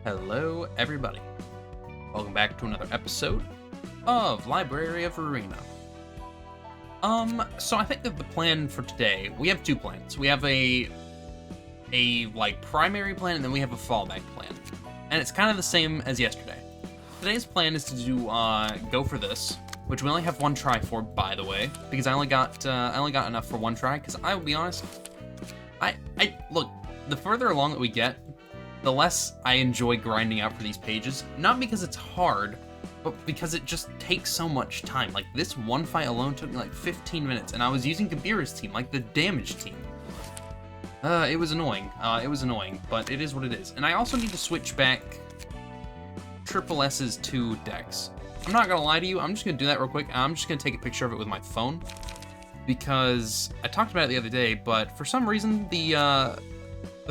Hello, everybody. Welcome back to another episode of Library of Ruina. So I think that the plan for today, we have two plans. We have a primary plan, and then we have a fallback plan. And it's kind of the same as yesterday. Today's plan is to do, go for this, which we only have one try for, by the way, because I only got enough for one try, because I will be honest, look, the further along that we get, the less I enjoy grinding out for these pages. Not because it's hard, but because it just takes so much time. Like, this one fight alone took me like 15 minutes, and I was using Kabira's team, like the damage team. It was annoying. But it is what it is. And I also need to switch back Triple S's to decks. I'm not gonna lie to you, I'm just gonna do that real quick. I'm just gonna take a picture of it with my phone, because I talked about it the other day, but for some reason, the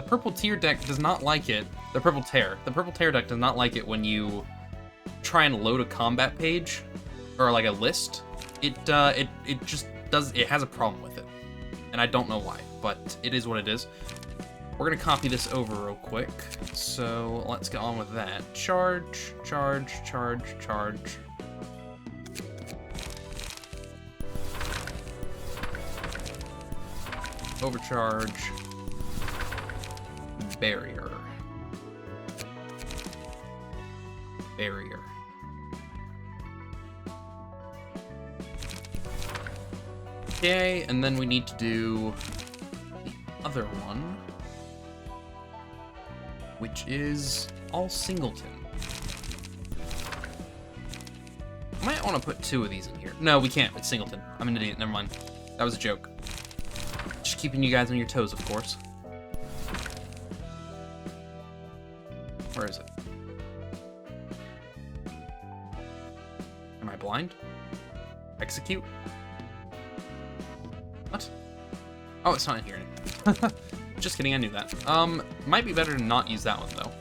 purple tier deck does not like it. The purple tear deck does not like it when you try and load a combat page or like a list. It just does. It has a problem with it, and I don't know why, but it is what it is. We're gonna copy this over real quick. So let's get on with that. Charge. Overcharge. Barrier. Okay, and then we need to do the other one, which is all singleton. I might want to put two of these in here. No, we can't. It's singleton. I'm an idiot. Never mind. That was a joke. Just keeping you guys on your toes, of course. Where is it? Am I blind? Execute? What? Oh, it's not in here. Just kidding, I knew that. Might be better to not use that one, though.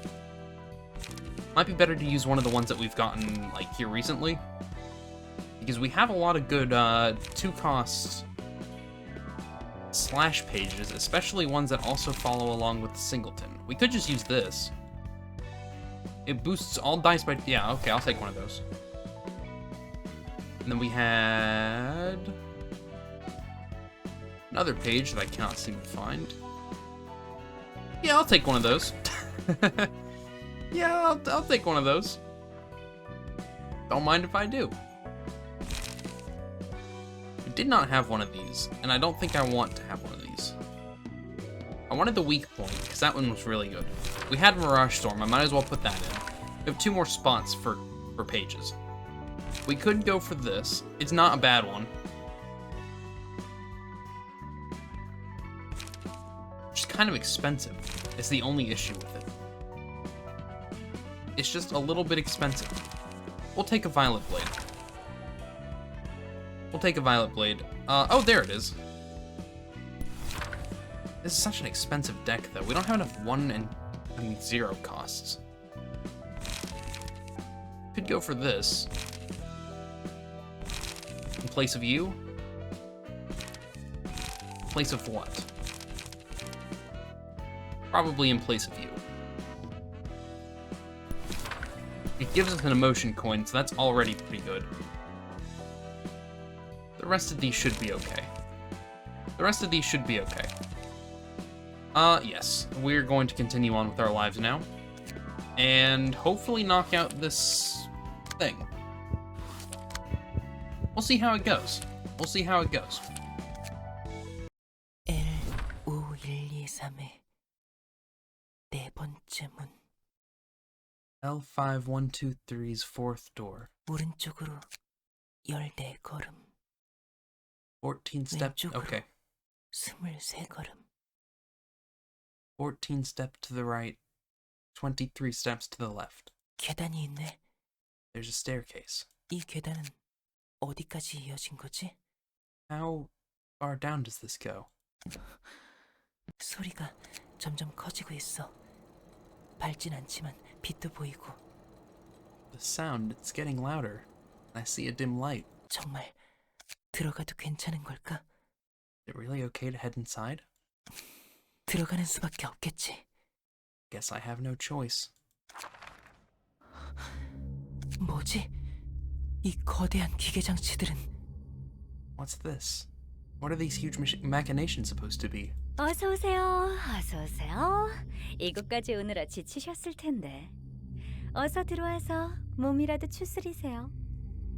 Might be better to use one of the ones that we've gotten, like, here recently. Because we have a lot of good, two-cost slash pages, especially ones that also follow along with the singleton. We could just use this. It boosts all dice by... Yeah, okay, I'll take one of those. And then we had... another page that I cannot seem to find. Yeah, I'll take one of those. Yeah, I'll take one of those. Don't mind if I do. We did not have one of these, and I don't think I want to have one of these. I wanted the weak point, because that one was really good. We had Mirage Storm, I might as well put that in. We have two more spots for pages. We could go for this. It's not a bad one. It's kind of expensive. It's the only issue with it. It's just a little bit expensive. We'll take a Violet Blade. Oh, there it is. This is such an expensive deck, though. We don't have enough 1 and 0 costs. Could go for this. In place of you? In place of what? Probably in place of you. It gives us an emotion coin, so that's already pretty good. The rest of these should be okay. Yes. We're going to continue on with our lives now. And hopefully knock out this thing. We'll see how it goes. L5123의 네 번째 문. L5123's fourth door. 오른쪽으로 14걸음. 14 steps. 왼쪽으로 Okay. 23걸음. 14 steps to the right. 23 steps to the left. 계단이 있네. There's a staircase. 이 계단은 어디까지 이어진 거지? How far down does this go? 소리가 점점 커지고 있어. 밝진 않지만 빛도 보이고. The sound, it's getting louder. I see a dim light. 정말 들어가도 괜찮은 걸까? Is it really okay to head inside? 들어가는 수밖에 없겠지. Guess I have no choice. 뭐지? 이 거대한 기계 장치들은 What's this? What are these huge machinations supposed to be? 어서 오세요. 어서 오세요. 이곳까지 오느라 지치셨을 텐데. 어서 들어와서 몸이라도 추스리세요.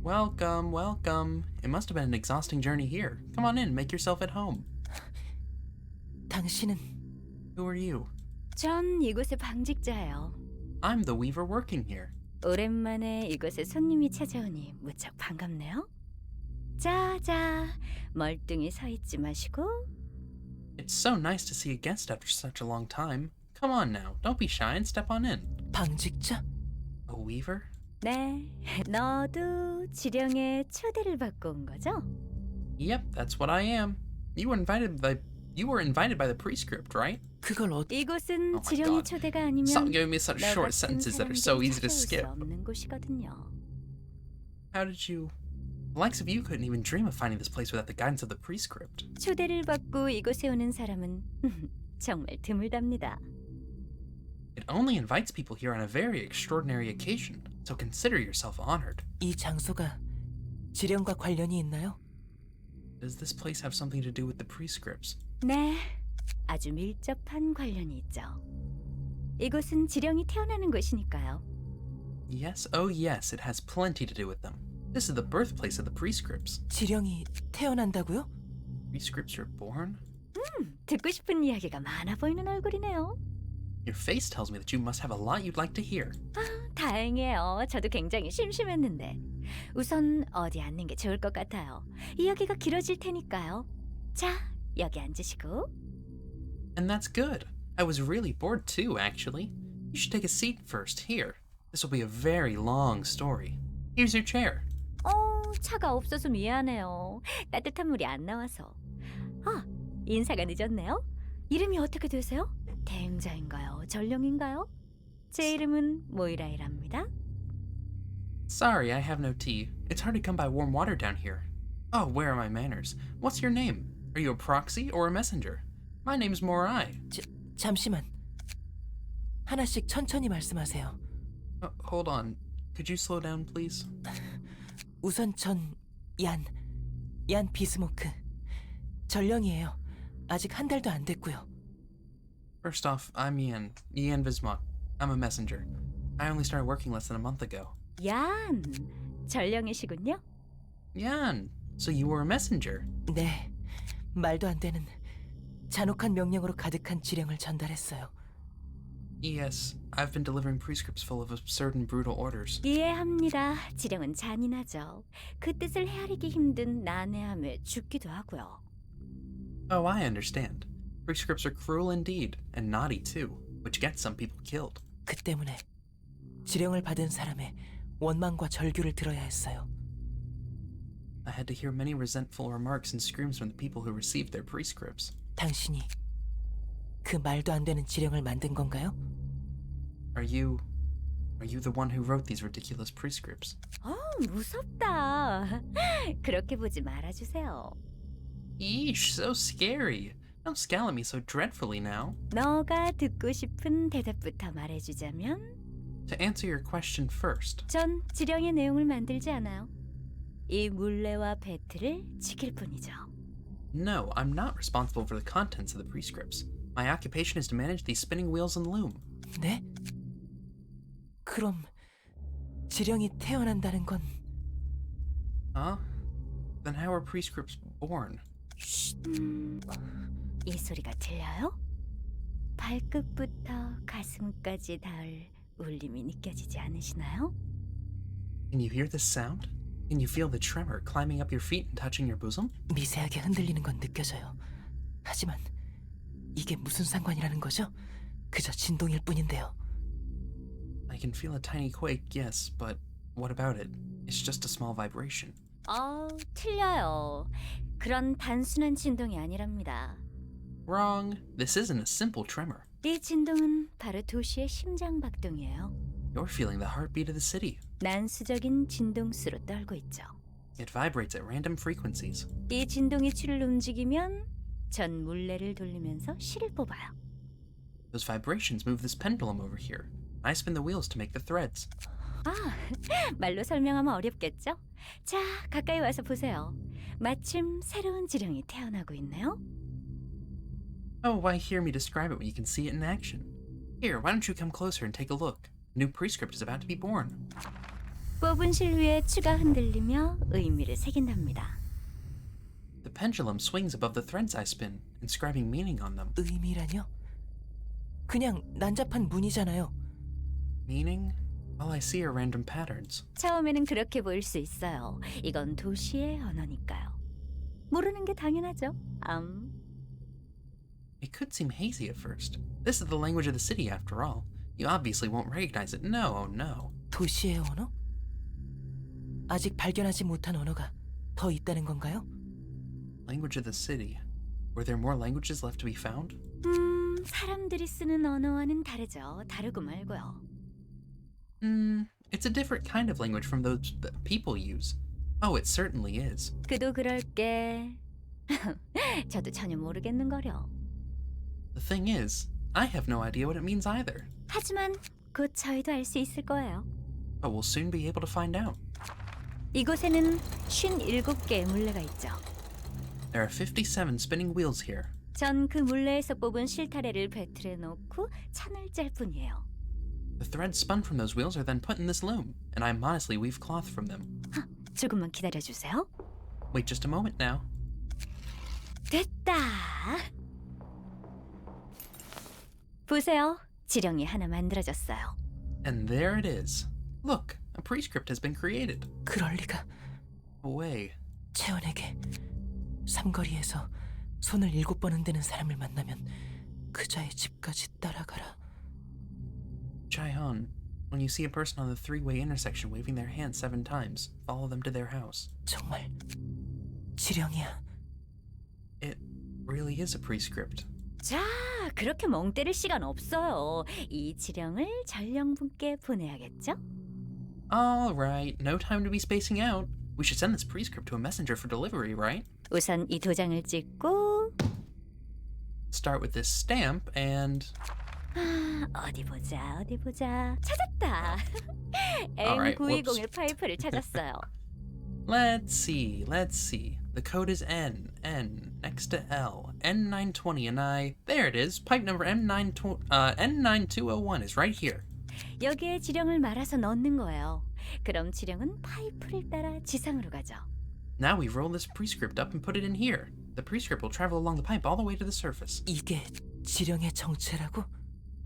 Welcome, welcome. It must have been an exhausting journey here. Come on in, make yourself at home. 당신은 Who are you? 전 이곳의 방직자예요. I'm the weaver working here. 오랜만에 이곳에 손님이 찾아오니 무척 반갑네요. 자, 멀뚱히 서 있지 마시고. It's so nice to see a guest after such a long time. Come on now, don't be shy and step on in. 방직자? A weaver? 네, 너도 지령의 초대를 받고 온 거죠? Yep, that's what I am. You were invited by the prescript, right? 그걸 이곳은 my 지령의 God. 초대가 아니면 Stop giving me such 너 short 같은 sentences that are so 사람들이 easy to 찾아올 수 skip. 없는 곳이거든요. How did you... The likes of you couldn't even dream of finding this place without the guidance of the prescript. 초대를 받고 이곳에 오는 사람은 정말 드물답니다. It only invites people here on a very extraordinary occasion, so consider yourself honored. 이 장소가 지령과 관련이 있나요? Does this place have something to do with the prescripts? 네, 아주 밀접한 관련이 있죠. 이곳은 지령이 태어나는 곳이니까요. Yes, oh yes, it has plenty to do with them. This is the birthplace of the prescripts. 지령이 태어난다고요? Prescripts are born? 듣고 싶은 이야기가 많아 보이는 얼굴이네요. Your face tells me that you must have a lot you'd like to hear. 다행이에요. 저도 굉장히 심심했는데. 우선 어디 앉는 게 좋을 것 같아요. 이야기가 길어질 테니까요. 자, 여기 앉으시고. And that's good. I was really bored too, actually. You should take a seat first, here. This will be a very long story. Here's your chair. 차가 없어서 미안해요. 따뜻한 물이 안 나와서. 인사가 늦었네요. 이름이 어떻게 되세요? 대행자인가요? 전령인가요? 제 이름은 모이라이랍니다. Sorry, I have no tea. It's hard to come by warm water down here. Oh, where are my manners? What's your name? Are you a proxy or a messenger? My name's Morai. 잠시만. 하나씩 천천히 말씀하세요. Hold on. Could you slow down, please? 우선 얀 비스모크. 전령이에요. 아직 한 달도 안 됐고요. First off, I'm Ian Bismarck. I'm a messenger. I only started working less than a month ago. 얀, 전령이시군요. Yan, so you were a messenger. 네, 말도 안 되는 잔혹한 명령으로 가득한 지령을 전달했어요. Yes, I've been delivering prescripts full of absurd and brutal orders. 이해합니다. 지령은 잔인하죠. 그 뜻을 헤아리기 힘든 난해함에 죽기도 하고요. Oh, I understand. Prescripts are cruel indeed, and naughty too, which gets some people killed. 그 때문에 지령을 받은 사람의 원망과 절규를 들어야 했어요. I had to hear many resentful remarks and screams from the people who received their prescripts. 당신이 그 말도 안 되는 지령을 만든 건가요? Are you the one who wrote these ridiculous prescripts? 무섭다. 그렇게 보지 말아주세요. Eesh, so scary. Don't scowl at me so dreadfully now. 너가 듣고 싶은 대답부터 말해주자면 To answer your question first, 전 지령의 내용을 만들지 않아요. 이 물레와 배틀을 지킬 뿐이죠. no, I'm not responsible for the contents of the prescripts. My occupation is to manage these spinning wheels and loom. 네? 그럼 지령이 태어난다는 건 Huh? Then how are prescripts born? 이 소리가 들려요? 발끝부터 가슴까지 닿을 울림이 느껴지지 않으시나요? Can you hear this sound? Can you feel the tremor climbing up your feet and touching your bosom? 미세하게 흔들리는 건 느껴져요. 하지만 이게 무슨 상관이라는 거죠? 그저 진동일 뿐인데요. I can feel a tiny quake, yes, but what about it? It's just a small vibration. 틀려요. 그런 단순한 진동이 아니랍니다. Wrong. This isn't a simple tremor. 이 진동은 바로 도시의 심장 박동이에요. You're feeling the heartbeat of the city. 난수적인 진동수로 떨고 있죠. It vibrates at random frequencies. 이 진동이 추를 움직이면 전 물레를 돌리면서 실을 뽑아요. Those vibrations move this pendulum over here. I spin the wheels to make the threads. 아, 말로 설명하면 어렵겠죠? 자, 가까이 와서 보세요. 마침 새로운 지령이 태어나고 있네요. Oh, why hear me describe it when you can see it in action? Here, why don't you come closer and take a look? A new prescript is about to be born. 뽑은 실 위에 추가 흔들리며 의미를 새긴답니다. The pendulum swings above the threads I spin, inscribing meaning on them. 의미라뇨? 그냥 난잡한 문이잖아요. Meaning? All I see are random patterns. 처음에는 그렇게 보일 수 있어요. 이건 도시의 언어니까요. 모르는 게 당연하죠. It could seem hazy at first. This is the language of the city after all. You obviously won't recognize it. No, oh no. 도시의 언어? 아직 발견하지 못한 언어가 더 있다는 건가요? Language of the city. Were there more languages left to be found? 사람들이 쓰는 언어와는 다르죠. 다르고 말고요. It's a different kind of language from those that people use. Oh, it certainly is. 그도 그럴게. 저도 전혀 모르겠는거려. The thing is, I have no idea what it means either. 하지만 곧 저희도 알 수 있을 거예요. But we'll soon be able to find out. 이곳에는 57개의 물레가 있죠. There are 57 spinning wheels here. 전 그 물레에서 뽑은 실타래를 배틀에 놓고 찬을 짤 뿐이에요. The threads spun from those wheels are then put in this loom, and I modestly weave cloth from them. 조금만 기다려주세요. Wait just a moment now. 됐다. 보세요. 지령이 하나 만들어졌어요. And there it is. Look, a prescript has been created. 그럴 리가. Away. 채원에게 삼거리에서 손을 7번 흔드는 사람을 만나면 그자의 집까지 따라가라. Chai-Han, when you see a person on the three-way intersection waving their hand 7 times, follow them to their house. 정말 지령이야. It really is a prescript. 자, 그렇게 멍 때릴 시간 없어요. 이 지령을 전령분께 보내야겠죠? All right, no time to be spacing out. We should send this prescript to a messenger for delivery, right? 우선 이 도장을 찍고 Start with this stamp and... 어디 보자. 찾았다. Alright, M920의 파이프를 찾았어요. Let's see. The code is N, next to L, N920, and there it is. Pipe number N9201 is right here. 여기에 지령을 말아서 넣는 거예요. 그럼 지령은 파이프를 따라 지상으로 가죠. Now we roll this prescript up and put it in here. The prescript will travel along the pipe all the way to the surface. 이게 지령의 정체라고?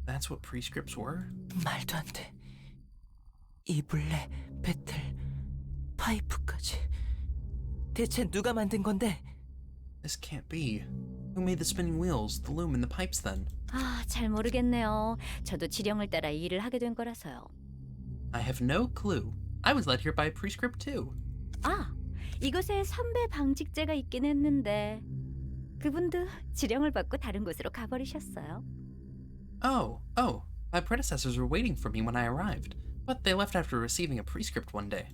That's what prescripts were? 말도 안 돼. 이 물레, 배틀, 파이프까지. 대체 누가 만든 건데? This can't be. Who made the spinning wheels, the loom, and the pipes then? 잘 모르겠네요. 저도 지령을 따라 이 일을 하게 된 거라서요. I have no clue. I was led here by a prescript too. 이곳에 선배 방직제가 있긴 했는데 그분도 지령을 받고 다른 곳으로 가버리셨어요. Oh, my predecessors were waiting for me when I arrived, but they left after receiving a prescript one day.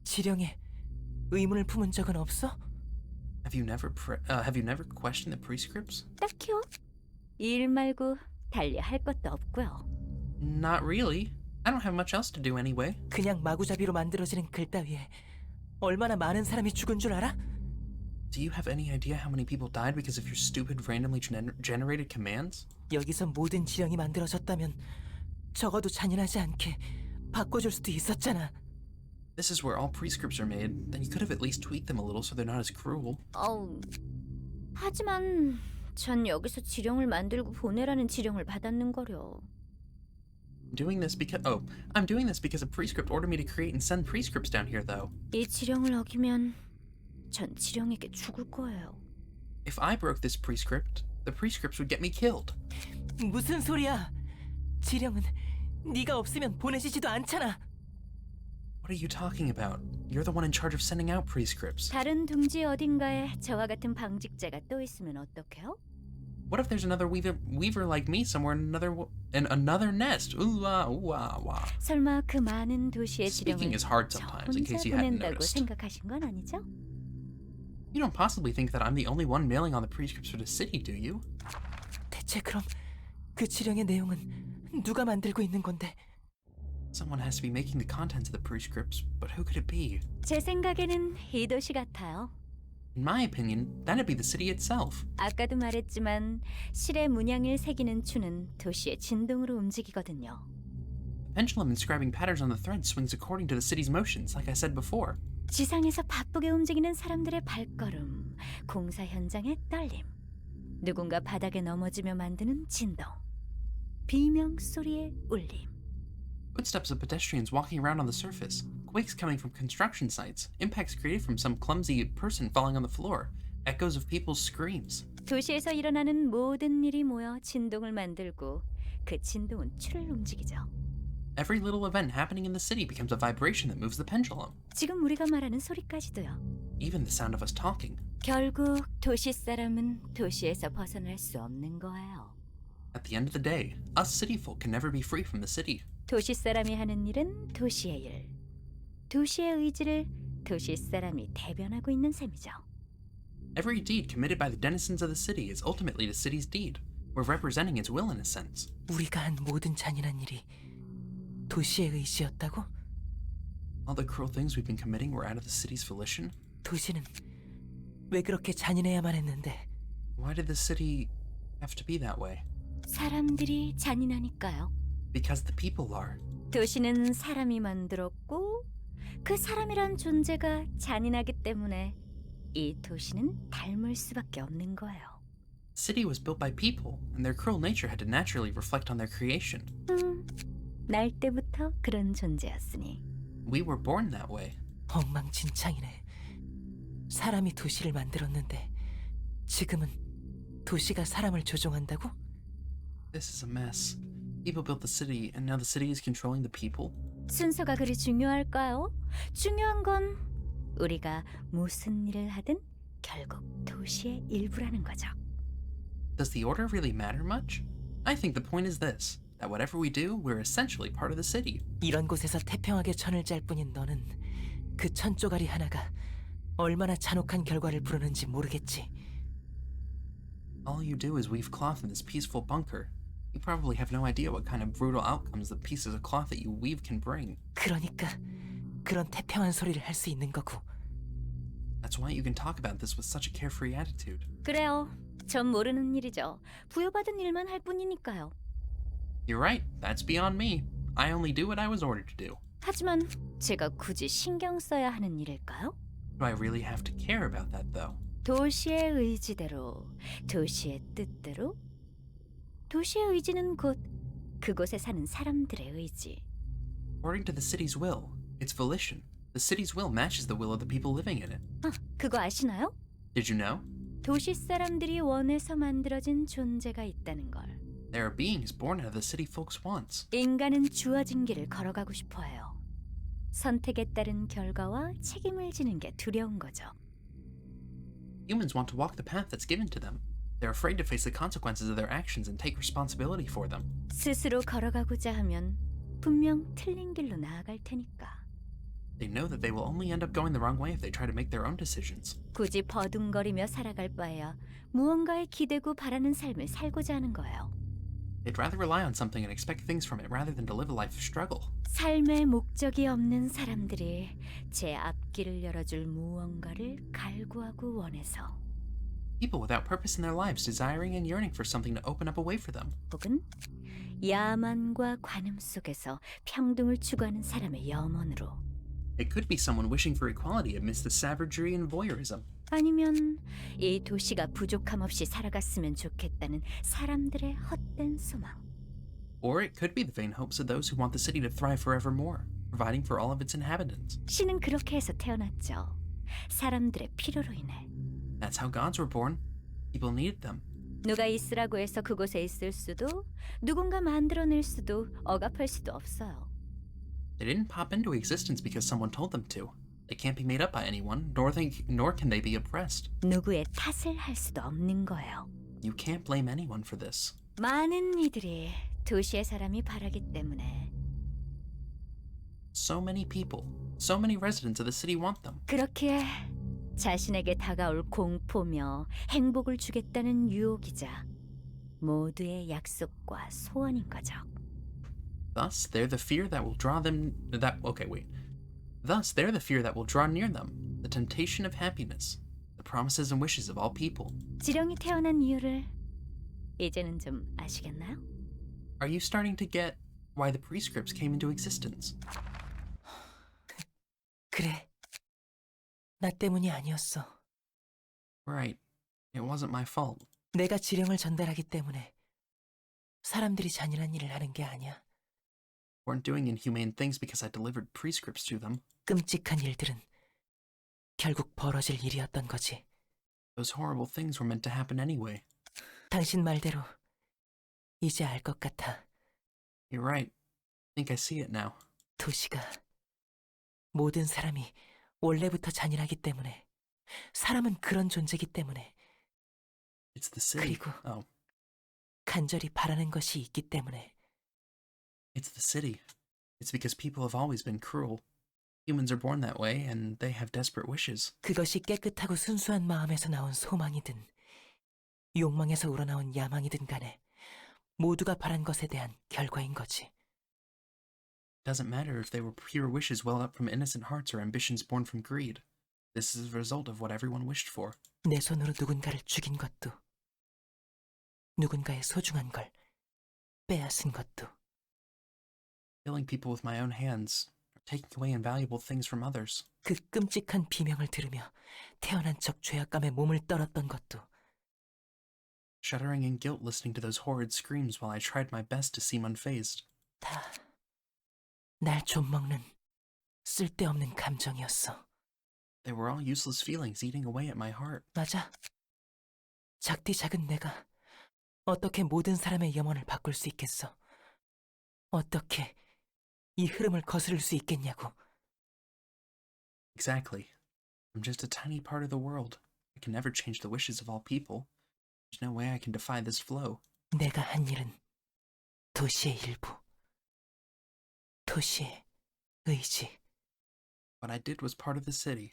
지령에 의문을 품은 적은 없어? Have you never questioned the prescripts? 딱히요. 이 일 말고 달리 할 것도 없고요. Not really. I don't have much else to do anyway. 그냥 마구잡이로 만들어지는 글 따위에 얼마나 많은 사람이 죽은 줄 알아? Do you have any idea how many people died because of your stupid randomly generated commands? 여기서 모든 지령이 만들어졌다면 적어도 잔인하지 않게 바꿔줄 수도 있었잖아. This is where all prescripts are made. Then you could have at least tweaked them a little so they're not as cruel. 하지만 전 여기서 지령을 만들고 보내라는 지령을 받았는 거려. I'm doing this because a prescript ordered me to create and send prescripts down here, though. 이 지령을 어기면 전 지령에게 죽을 거예요. If I broke this prescript, the prescripts would get me killed. 무슨 소리야? 지령은 네가 없으면 보내지지도 않잖아. What are you talking about? You're the one in charge of sending out prescripts. 다른 둥지 어딘가에 저와 같은 방직제가 또 있으면 어떡해요? What if there's another weaver like me somewhere in another nest? Ooh ah wah. 설마 그 많은 도시의 Speaking 지령을 is hard 저 sometimes, in 혼자 case you hadn't 보낸다고 noticed. 생각하신 건 아니죠? You don't possibly think that I'm the only one mailing on the prescripts for the city, do you? 대체 그럼 그 지령의 내용은 누가 만들고 있는 건데? Someone has to be making the contents of the prescripts, but who could it be? 제 생각에는 이 도시 같아요. In my opinion, that'd be the city itself. 아까도 말했지만 실의 문양을 새기는 추는 도시의 진동으로 움직이거든요. The pendulum inscribing patterns on the thread swings according to the city's motions, like I said before. 지상에서 바쁘게 움직이는 사람들의 발걸음, 공사 현장의 떨림, 누군가 바닥에 넘어지며 만드는 진동, 비명 소리의 울림. Footsteps of pedestrians walking around on the surface, quakes coming from construction sites, impacts created from some clumsy person falling on the floor, echoes of people's screams. 도시에서 일어나는 모든 일이 모여 진동을 만들고 그 진동은 추를 움직이죠. Every little event happening in the city becomes a vibration that moves the pendulum. 지금 우리가 말하는 소리까지도요. Even the sound of us talking. 결국 도시 사람은 도시에서 벗어날 수 없는 거예요. At the end of the day, us city folk can never be free from the city. 도시 사람이 하는 일은 도시의 일. 도시의 의지를 도시 사람이 대변하고 있는 셈이죠. Every deed committed by the denizens of the city is ultimately the city's deed. We're representing its will in a sense. 우리가 한 모든 잔인한 일이 도시의 의지였다고? All the cruel things we've been committing were out of the city's volition? 도시는 왜 그렇게 잔인해야만 했는데? Why did the city have to be that way? 사람들이 잔인하니까요. Because the people are. 도시는 사람이 만들었고 그 사람이란 존재가 잔인하기 때문에 이 도시는 닮을 수밖에 없는 거예요. The city was built by people, and their cruel nature had to naturally reflect on their creation. 날 때부터 그런 존재였으니. We were born that way. 엉망진창이네. 사람이 도시를 만들었는데 지금은 도시가 사람을 조종한다고? This is a mess. People built the city, and now the city is controlling the people? 순서가 그리 중요할까요? 중요한 건 우리가 무슨 일을 하든 결국 도시의 일부라는 거죠. Does the order really matter much? I think the point is this, that whatever we do, we're essentially part of the city. 이런 곳에서 태평하게 천을 짤 뿐인 너는 그 천 쪼가리 하나가 얼마나 잔혹한 결과를 부르는지 모르겠지. All you do is weave cloth in this peaceful bunker. You probably have no idea what kind of brutal outcomes the pieces of cloth that you weave can bring. 그러니까 그런 태평한 소리를 할 수 있는 거고. That's why you can talk about this with such a carefree attitude. 그래요. 전 모르는 일이죠. 부여받은 일만 할 뿐이니까요. You're right, that's beyond me. I only do what I was ordered to do. 하지만 제가 굳이 신경 써야 하는 일일까요? Do I really have to care about that, though? 도시의 의지대로, 도시의 뜻대로. 도시의 의지는 곧 그곳에 사는 사람들의 의지. According to the city's will, its volition, the city's will matches the will of the people living in it. 그거 아시나요? Did you know? 도시 사람들이 원해서 만들어진 존재가 있다는 걸. There are beings born out of the city folks' wants. 인간은 주어진 길을 걸어가고 싶어해요. 선택에 따른 결과와 책임을 지는 게 두려운 거죠. Humans want to walk the path that's given to them. They're afraid to face the consequences of their actions and take responsibility for them. 스스로 걸어가고자 하면 분명 틀린 길로 나아갈 테니까. They know that they will only end up going the wrong way if they try to make their own decisions. 굳이 버둥거리며 살아갈 바에야 무언가에 기대고 바라는 삶을 살고자 하는 거예요. They'd rather rely on something and expect things from it rather than to live a life of struggle. 삶의 목적이 없는 사람들이 제 앞길을 열어줄 무언가를 갈구하고 원해서 People without purpose in their lives desiring and yearning for something to open up a way for them. 혹은 야만과 관음 속에서 평등을 추구하는 사람의 염원으로 It could be someone wishing for equality amidst the savagery and voyeurism. 아니면 이 도시가 부족함 없이 살아갔으면 좋겠다는 사람들의 헛된 소망. Or it could be the vain hopes of those who want the city to thrive forevermore, providing for all of its inhabitants. 신은 그렇게 해서 태어났죠. 사람들의 필요로 인해. That's how gods were born. People needed them. 누가 있으라고 해서 그곳에 있을 수도, 누군가 만들어낼 수도, 억압할 수도 없어요. They didn't pop into existence because someone told them to. They can't be made up by anyone, nor can they be oppressed. 누구의 탓을 할 수도 없는 거예요. You can't blame anyone for this. 많은 이들이 도시의 사람이 바라기 때문에 So many people, so many residents of the city want them. 그렇기에 자신에게 다가올 공포며 행복을 주겠다는 유혹이자 모두의 약속과 소원인 거죠. Thus, they're the fear that will draw them. Thus, they're the fear that will draw near them, the temptation of happiness, the promises and wishes of all people. 지령이 태어난 이유를 이제는 좀 아시겠나요? Are you starting to get why the prescripts came into existence? 그래. 나 때문이 아니었어. Right. It wasn't my fault. 내가 지령을 전달하기 때문에 사람들이 잔인한 일을 하는 게 아니야. Weren't doing inhumane things because I delivered prescripts to them. 끔찍한 일들은 결국 벌어질 일이었던 거지. Those horrible things were meant to happen anyway. 당신 말대로 이제 알 것 같아. You're right. I think I see it now. 도시가 모든 사람이 원래부터 잔인하기 때문에 사람은 그런 존재이기 때문에 It's the city. 그리고 Oh, 간절히 바라는 것이 있기 때문에 it's the city. It's because people have always been cruel. Humans are born that way, and they have desperate wishes. 그것이 깨끗하고 순수한 마음에서 나온 소망이든 욕망에서 우러나온 야망이든 간에 모두가 바란 것에 대한 결과인 거지. It doesn't matter if they were pure wishes well up from innocent hearts or ambitions born from greed. This is the result of what everyone wished for. 내 손으로 누군가를 죽인 것도 누군가의 소중한 걸 빼앗은 것도 Killing people with my own hands, or taking away invaluable things from others. 그 끔찍한 비명을 들으며 태어난 척 죄악감에 몸을 떨었던 것도 Shuddering in guilt listening to those horrid screams while I tried my best to seem unfazed. 다 날 좀먹는 쓸데없는 감정이었어. They were all useless feelings eating away at my heart. 맞아. 작디 작은 내가 어떻게 모든 사람의 영혼을 바꿀 수 있겠어? 어떻게 이 흐름을 거스를 수 있겠냐고. Exactly. I'm just a tiny part of the world. I can never change the wishes of all people. There's no way I can defy this flow. 내가 한 일은 도시의 일부. 도시의 의지. What I did was part of the city.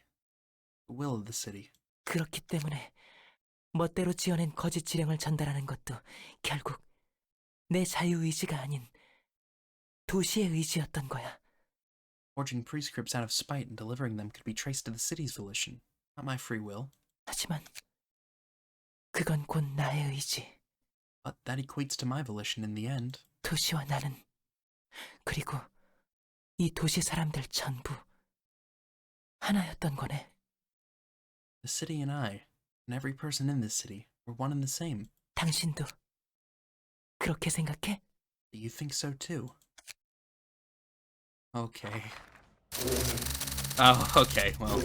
The will of the city. 그렇기 때문에 멋대로 지어낸 거짓 지령을 전달하는 것도 결국 내 자유의지가 아닌 도시의 의지였던 거야. Forging prescripts out of spite and delivering them could be traced to the city's volition, not my free will. 하지만 그건 곧 나의 의지. But that equates to my volition in the end. 도시와 나는 그리고 이 도시 사람들 전부 하나였던 거네. The city and I, and every person in this city, were one and the same. 당신도 그렇게 생각해? Do you think so too? Okay. Oh, okay, well.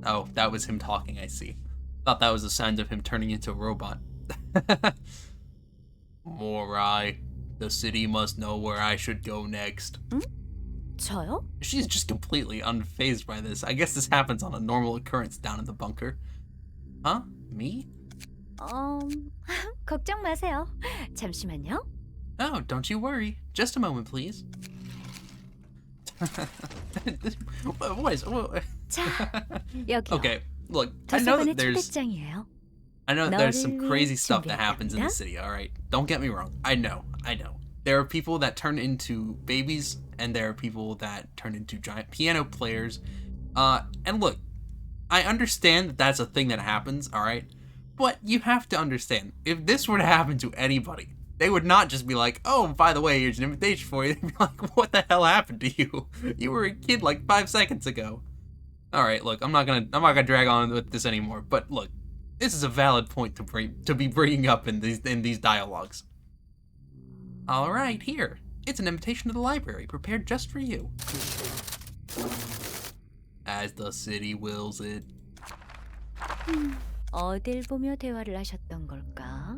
Oh, that was him talking, I see. Thought that was the sound of him turning into a robot. Morai, the city must know where I should go next. 저요? She's just completely unfazed by this. I guess this happens on a normal occurrence down in the bunker. Huh? Me? 걱정 마세요. 잠시만요. Oh, don't you worry. Just a moment, please. What is... 자, 여기요. Okay, look, I know 도서관의 that 초대장이에요. there's some 너를 crazy stuff that 준비했답니다. happens in the city, alright? Don't get me wrong. I know. There are people that turn into babies, and there are people that turn into giant piano players. And look, I understand that that's a thing that happens, alright? But you have to understand, if this were to happen to anybody, they would not just be like, oh, by the way, here's an invitation for you. They'd be like, what the hell happened to you? You were a kid like 5 seconds ago. Alright, look, I'm not gonna drag on with this anymore, but look, this is a valid point to be bringing up in these dialogues. Alright, here. It's an invitation to the library, prepared just for you. As the city wills it. 어딜 보며 대화를 하셨던 걸까?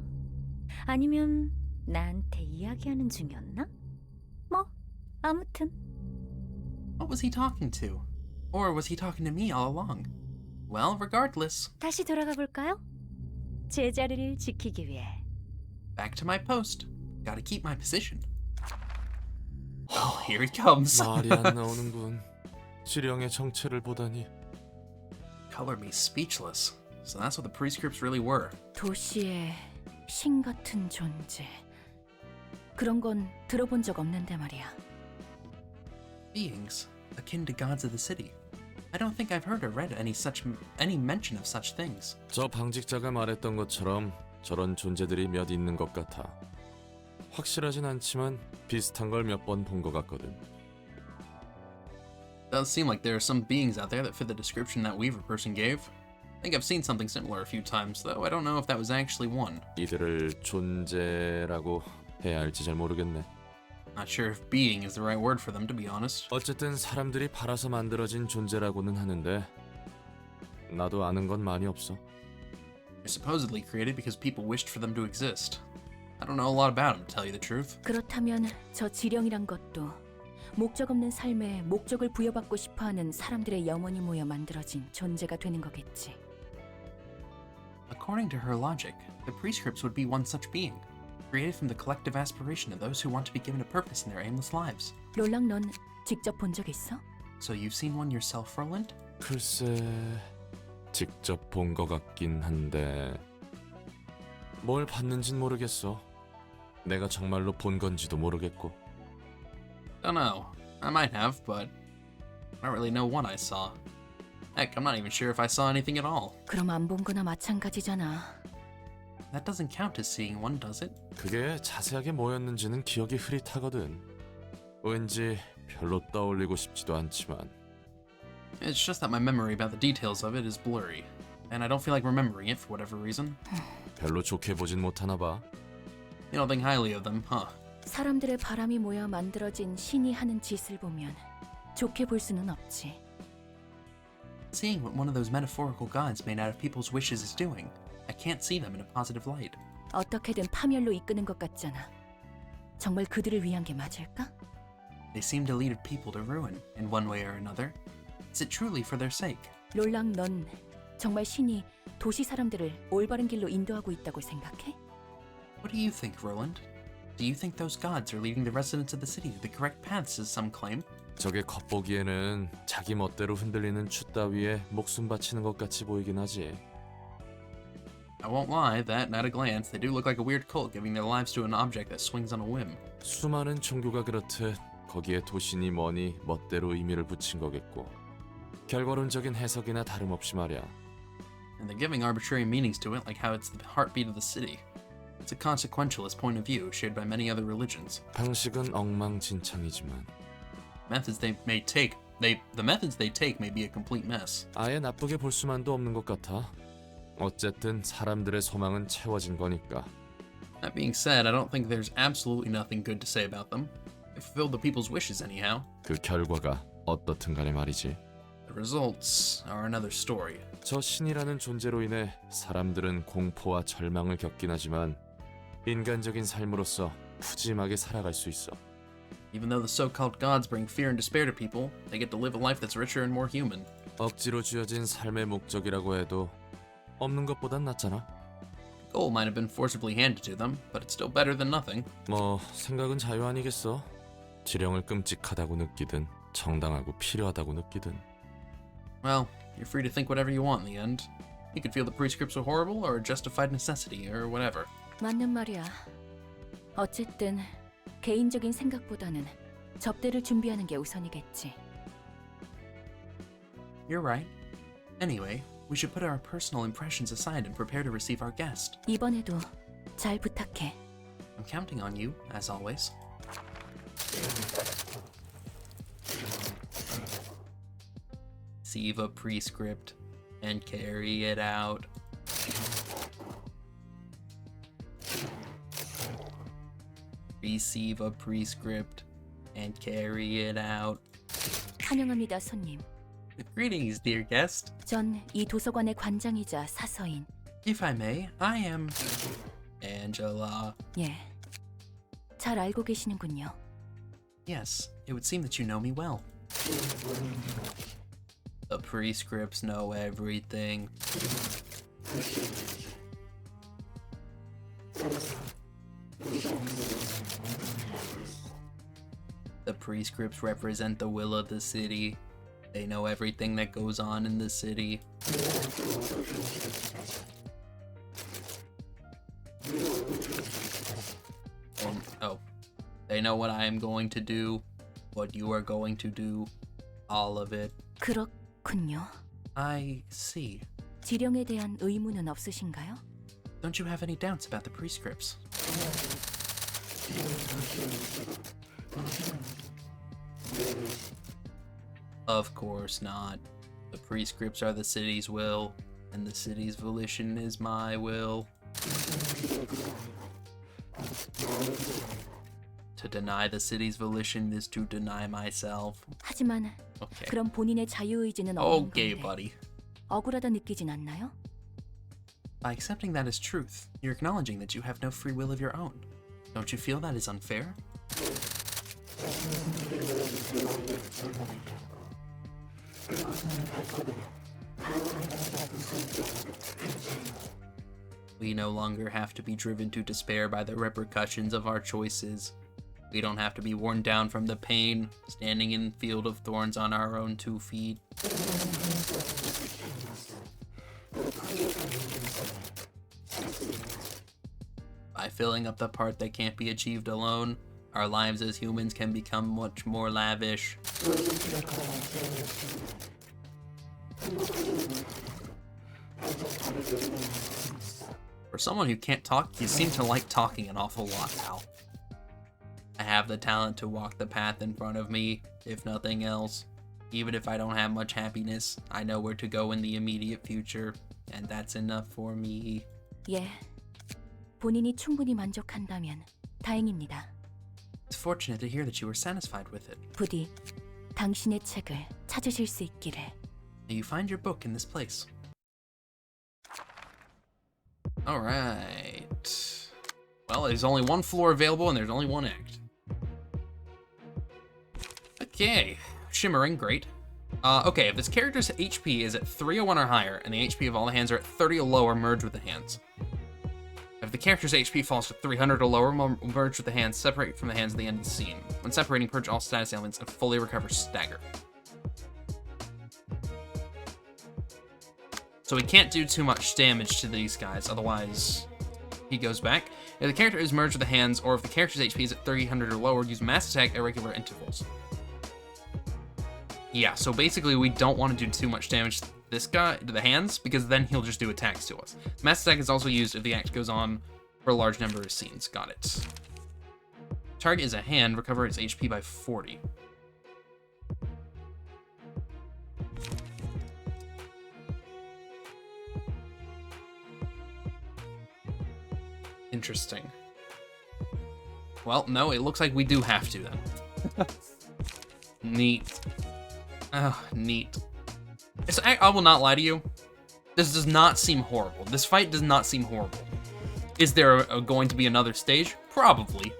아니면 나한테 이야기하는 중이었나? 뭐, 아무튼. What was he talking to? Or was he talking to me all along? Well, regardless. 다시 돌아가 볼까요? 제 자리를 지키기 위해. Back to my post. Gotta keep my position. Oh, here he comes. 말이 안 나오는군. 지령의 정체를 보다니. Color me speechless. So that's what the prescripts really were. 도시의 신 같은 존재. 그런 건 들어본 적 없는데 말이야. Beings akin to gods of the city. I don't think I've heard or read any mention of such things. 저 방직자가 말했던 것처럼 저런 존재들이 몇 있는 것 같아. 확실하진 않지만 비슷한 걸 몇 번 본 것 같거든. Does seem like there are some beings out there that fit the description that Weaver person gave. I think I've seen something similar a few times, though I don't know if that was actually one. 이들을 존재라고 해야 할지 잘 모르겠네. Not sure if being is the right word for them, to be honest. 어쨌든 사람들이 팔아서 만들어진 존재라고는 하는데 나도 아는 건 많이 없어. They're supposedly created because people wished for them to exist. I don't know a lot about them, to tell you the truth. 그렇다면 저 지령이란 것도 목적 없는 삶에 목적을 부여받고 싶어하는 사람들의 영혼이 모여 만들어진 존재가 되는 거겠지. According to her logic, the prescripts would be one such being, created from the collective aspiration of those who want to be given a purpose in their aimless lives. 롤랑, 넌 직접 본 적 있어? So you've seen one yourself, Roland? 글쎄, 직접 본 것 같긴 한데 뭘 봤는진 모르겠어. 내가 정말로 본 건지도 모르겠고. Dunno. I might have, but I don't really know what I saw. Heck, I'm not even sure if I saw anything at all. 그럼 안 본 거나 마찬가지잖아. That doesn't count as seeing one, does it? 그게 자세하게 뭐였는지는 기억이 흐릿하거든. 왠지 별로 떠올리고 싶지도 않지만. It's just that my memory about the details of it is blurry, and I don't feel like remembering it for whatever reason. 별로 좋게 보진 못하나 봐. You don't think highly of them, huh? 사람들의 바람이 모여 만들어진 신이 하는 짓을 보면 좋게 볼 수는 없지. Seeing what one of those metaphorical gods made out of people's wishes is doing, I can't see them in a positive light. 어떻게든 파멸로 이끄는 것 같잖아. 정말 그들을 위한 게 맞을까? They seem to lead people to ruin, in one way or another. Is it truly for their sake? 롤랑, 넌 정말 신이 도시 사람들을 올바른 길로 인도하고 있다고 생각해? What do you think, Roland? Do you think those gods are leading the residents of the city to the correct paths, as some claim? 저게 겉보기에는 자기 멋대로 흔들리는 추 따위에 목숨 바치는 것 같이 보이긴 하지. I won't lie that, at a glance, they do look like a weird cult giving their lives to an object that swings on a whim. 수많은 종교가 그렇듯 거기에 도시니 뭐니 멋대로 의미를 붙인 거겠고. 결과론적인 해석이나 다름없이 말이야. And they're giving arbitrary meanings to it, like how it's the heartbeat of the city. It's a consequentialist point of view shared by many other religions. 방식은 엉망진창이지만 The methods they take may be a complete mess. 아예 나쁘게 볼 수만도 없는 것 같아. 어쨌든 사람들의 소망은 채워진 거니까. That being said, I don't think there's absolutely nothing good to say about them. They fulfilled the people's wishes anyhow. 그 결과가 어떻든 간에 말이지. The results are another story. 저 신이라는 존재로 인해 사람들은 공포와 절망을 겪긴 하지만 인간적인 삶으로서 푸짐하게 살아갈 수 있어. Even though the so-called gods bring fear and despair to people, they get to live a life that's richer and more human. 억지로 쥐어진 삶의 목적이라고 해도 없는 것보단 낫잖아. The goal might have been forcibly handed to them, but it's still better than nothing. 뭐 생각은 자유 아니겠어. 지령을 끔찍하다고 느끼든 정당하고 필요하다고 느끼든. Well, you're free to think whatever you want in the end. You could feel the prescripts were horrible or a justified necessity or whatever. 맞는 말이야. 어쨌든 개인적인 생각보다는 접대를 준비하는 게 우선이겠지. You're right. Anyway, we should put our personal impressions aside and prepare to receive our guest. 이번에도 잘 부탁해. I'm counting on you, as always. Receive a prescript and carry it out. Receive a prescript and carry it out. 환영합니다, 손님. Greetings, dear guest. 전 이 도서관의 관장이자 사서인. If I may, I am Angela. 예. 잘 알고 계시는군요. Yes, it would seem that you know me well. The prescripts know everything. The prescripts represent the will of the city. They know everything that goes on in the city. And, oh. They know what I am going to do, what you are going to do, all of it. 그렇군요. I see. 지령에 대한 의무는 없으신가요? Don't you have any doubts about the prescripts? Of course not. The prescripts are the city's will, and the city's volition is my will. To deny the city's volition is to deny myself. 하지만 Okay. 그럼 본인의 자유의지는 없는 Okay, 건데 buddy. 억울하다 느끼진 않나요? By accepting that as truth, you're acknowledging that you have no free will of your own. Don't you feel that is unfair? We no longer have to be driven to despair by the repercussions of our choices. We don't have to be worn down from the pain, standing in a field of thorns on our own 2 feet. By filling up the part that can't be achieved alone, our lives as humans can become much more lavish. For someone who can't talk, you seem to like talking an awful lot, pal. I have the talent to walk the path in front of me, if nothing else. Even if I don't have much happiness, I know where to go in the immediate future, and that's enough for me. 예. 본인이 충분히 만족한다면 다행입니다. It's fortunate to hear that you were satisfied with it. 부디 당신의 책을 찾으실 수 있기를. May you find your book in this place. Alright. Well, there's only one floor available and there's only one act. Okay. Shimmering, great. Okay, if this character's HP is at 301 or higher, and the HP of all the hands are at 30 or lower, merge with the hands. If the character's HP falls to 300 or lower, merge with the hands, separate from the hands at the end of the scene. When separating, purge all status ailments and fully recover stagger. So we can't do too much damage to these guys, otherwise he goes back. If the character is merged with the hands, or if the character's HP is at 300 or lower, use mass attack at regular intervals. Yeah, so basically we don't want to do too much damage to this guy, to the hands, because then he'll just do attacks to us. Mass attack is also used if the act goes on for a large number of scenes. Got it. Target is a hand, recover its HP by 40. Interesting. Well, no, it looks like we do have to then. Neat. Oh, neat. So, I will not lie to you. This does not seem horrible. This fight does not seem horrible. Is there going to be another stage? Probably.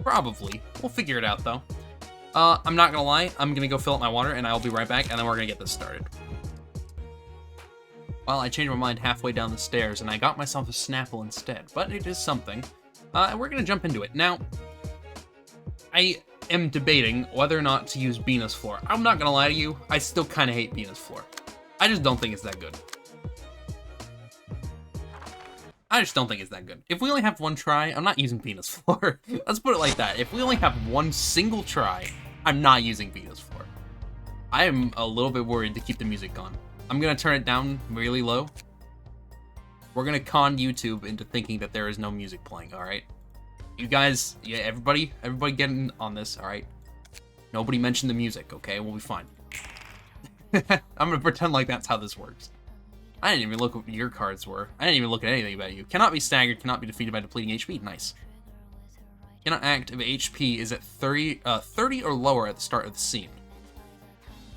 Probably. We'll figure it out, though. I'm not gonna lie. I'm gonna go fill up my water, and I'll be right back, and then we're gonna get this started. Well, I changed my mind halfway down the stairs, and I got myself a Snapple instead, but it is something. And we're gonna jump into it. Now, I am debating whether or not to use Bina's floor. I'm not gonna lie to you, I still kind of hate Bina's floor. I just don't think it's that good. I just don't think it's that good. If we only have one try, I'm not using Bina's floor. Let's put it like that. If we only have one single try, I'm not using Bina's floor. I am a little bit worried to keep the music on. I'm gonna turn it down really low. We're gonna con YouTube into thinking that there is no music playing, alright? You guys, yeah, everybody get in on this, alright? Nobody mentioned the music, okay? We'll be fine. I'm gonna pretend like that's how this works. I didn't even look what your cards were. I didn't even look at anything about you. Cannot be staggered, cannot be defeated by depleting HP. Nice. Cannot act if HP is at 30 or lower at the start of the scene.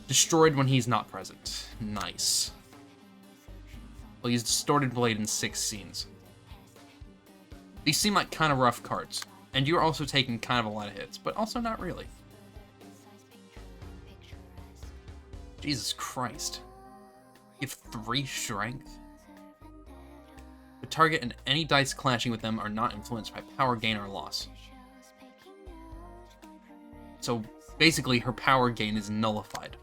Destroyed when he's not present. Nice. We'll use Distorted Blade in 6 scenes. These seem like kind of rough cards. And you're also taking kind of a lot of hits, but also not really. Jesus Christ. You have 3 strength? The target and any dice clashing with them are not influenced by power gain or loss. So basically her power gain is nullified.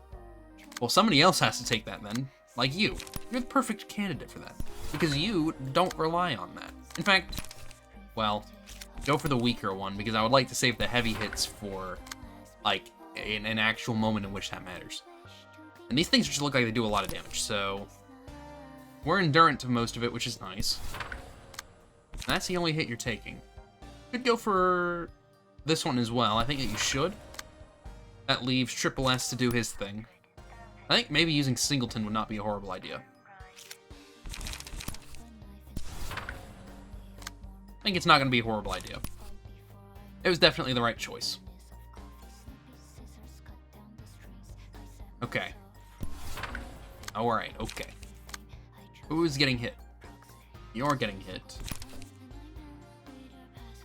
Well, somebody else has to take that then. Like you. You're the perfect candidate for that. Because you don't rely on that. In fact, well, go for the weaker one, because I would like to save the heavy hits for, like, an actual moment in which that matters. And these things just look like they do a lot of damage, so we're endurant to most of it, which is nice. And that's the only hit you're taking. Could go for this one as well. I think that you should. That leaves Triple S to do his thing. I think maybe using Singleton would not be a horrible idea. I think it's not going to be a horrible idea. It was definitely the right choice. Okay. Alright, okay. Who's getting hit? You're getting hit.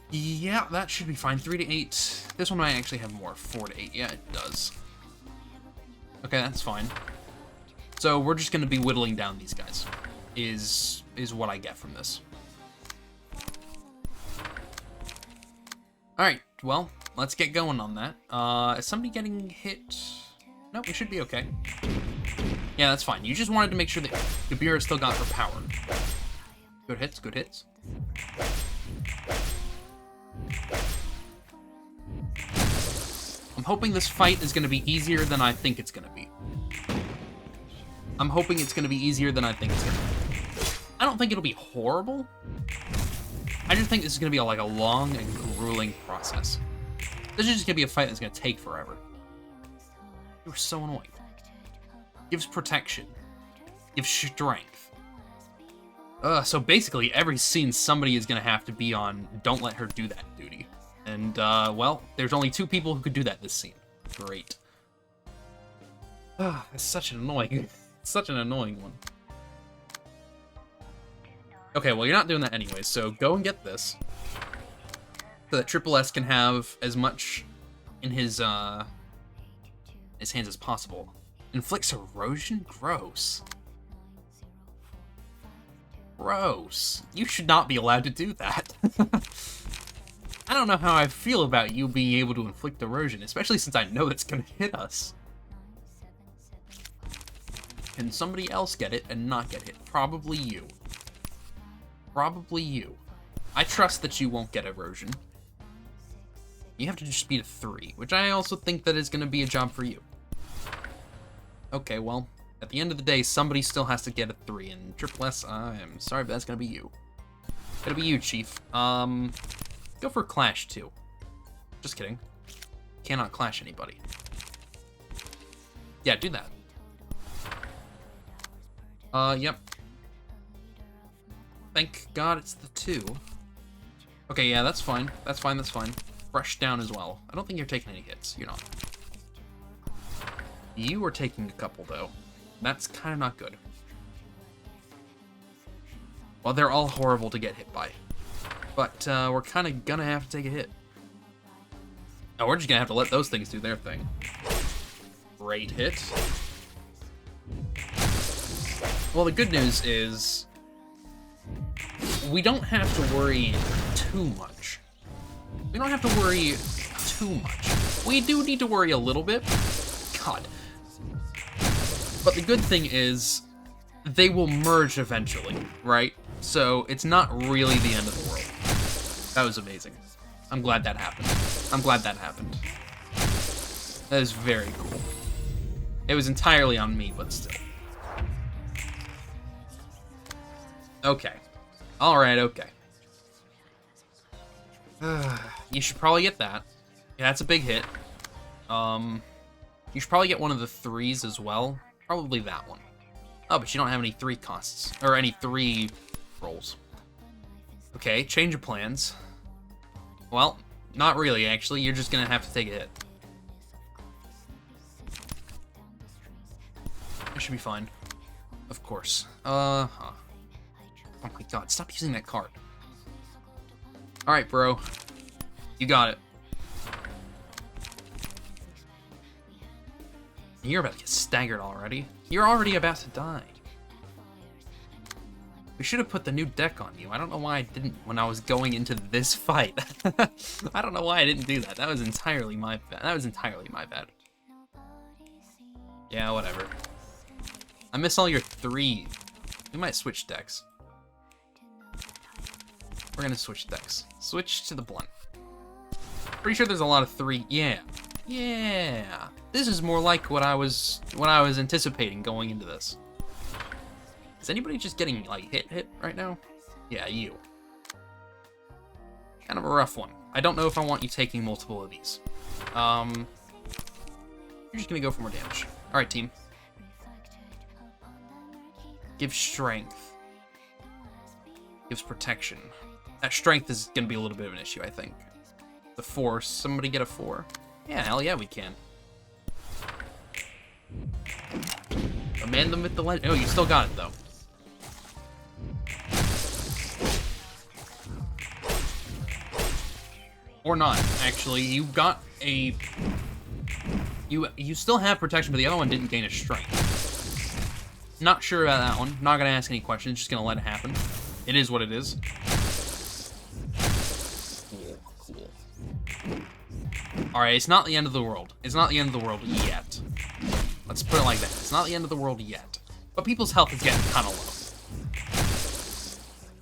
Yeah, that should be fine. 3 to 8. This one might actually have more. 4 to 8. Yeah, it does. Okay, that's fine. So we're just going to be whittling down these guys. Is what I get from this. Alright, well, let's get going on that. Is somebody getting hit? Nope, we should be okay. Yeah, that's fine. You just wanted to make sure that Gabira still got her power. Good hits, good hits. I'm hoping this fight is going to be easier than I think it's going to be. I'm hoping it's going to be easier than I think it's going to be. I don't think it'll be horrible. I just think this is going to be like a long and grueling process. This is just going to be a fight that's going to take forever. You're so annoying. Gives protection. Gives strength. So basically, every scene somebody is going to have to be on don't let her do that duty. And, well, there's only 2 people who could do that this scene. Great. It's such an annoying... such an annoying one. Okay, well, you're not doing that anyway, so go and get this. So that Triple S can have as much in his hands as possible. Inflicts erosion? Gross. Gross. You should not be allowed to do that. I don't know how I feel about you being able to inflict erosion, especially since I know it's gonna hit us. Can somebody else get it and not get hit? Probably you. Probably you. I trust that you won't get erosion. You have to just beat a 3, which I also think that is going to be a job for you. Okay, well, at the end of the day, somebody still has to get a 3, and Triple S, I'm sorry, but that's going to be you. It'll be you, Chief. Go for Clash, too. Just kidding. Cannot clash anybody. Yeah, do that. Yep. Thank God it's the 2. Okay, yeah, that's fine. That's fine, that's fine. Fresh down as well. I don't think you're taking any hits. You're not. You are taking a couple, though. That's kind of not good. Well, they're all horrible to get hit by. But, we're kind of gonna have to take a hit. Oh, we're just gonna have to let those things do their thing. Great hit. Well, the good news is... we don't have to worry too much. We don't have to worry too much. We do need to worry a little bit. God. But the good thing is, they will merge eventually, right? So it's not really the end of the world. That was amazing. I'm glad that happened. I'm glad that happened. That is very cool. It was entirely on me, but still. Okay. Alright, okay. You should probably get that. Yeah, that's a big hit. You should probably get one of the 3s as well. Probably that one. Oh, but you don't have any 3 costs. Or any 3 rolls. Okay, change of plans. Well, not really, actually. You're just gonna have to take a hit. It should be fine. Of course. Oh my god, stop using that card. Alright, bro. You got it. You're about to get staggered already. You're already about to die. We should have put the new deck on you. I don't know why I didn't when I was going into this fight. I don't know why I didn't do that. That was entirely my bad. That was entirely my bad. Yeah, whatever. I miss all your 3. We might switch decks. We're gonna switch decks. Switch to the blunt. Pretty sure there's a lot of 3. Yeah. Yeah. This is more like what I was anticipating going into this. Is anybody just getting like hit right now? Yeah, you. Kind of a rough one. I don't know if I want you taking multiple of these. You're just gonna go for more damage. Alright, team. Gives strength. Gives protection. That strength is gonna be a little bit of an issue, I think. The force. Somebody get a 4? Yeah, hell yeah, we can. Command them with the legend. Oh, you still got it though. Or not, actually. You got a... You still have protection, but the other one didn't gain a strength. Not sure about that one. Not gonna ask any questions, just gonna let it happen. It is what it is. Cool. Alright, it's not the end of the world. It's not the end of the world yet. Let's put it like that. It's not the end of the world yet. But people's health is getting kind of low.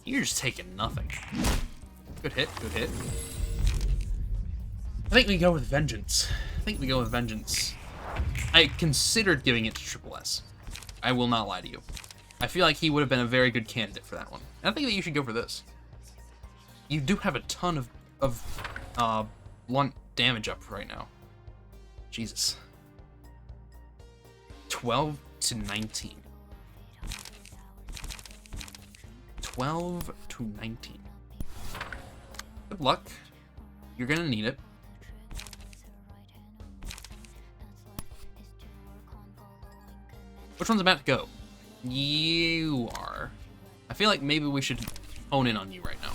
You're just taking nothing. Good hit, good hit. I think we go with Vengeance. I considered giving it to Triple S. I will not lie to you. I feel like he would have been a very good candidate for that one. And I think that you should go for this. You do have a ton of blunt damage up right now. Jesus. 12 to 19. 12 to 19. Good luck. You're gonna need it. Which one's about to go? You are. I feel like maybe we should hone in on you right now.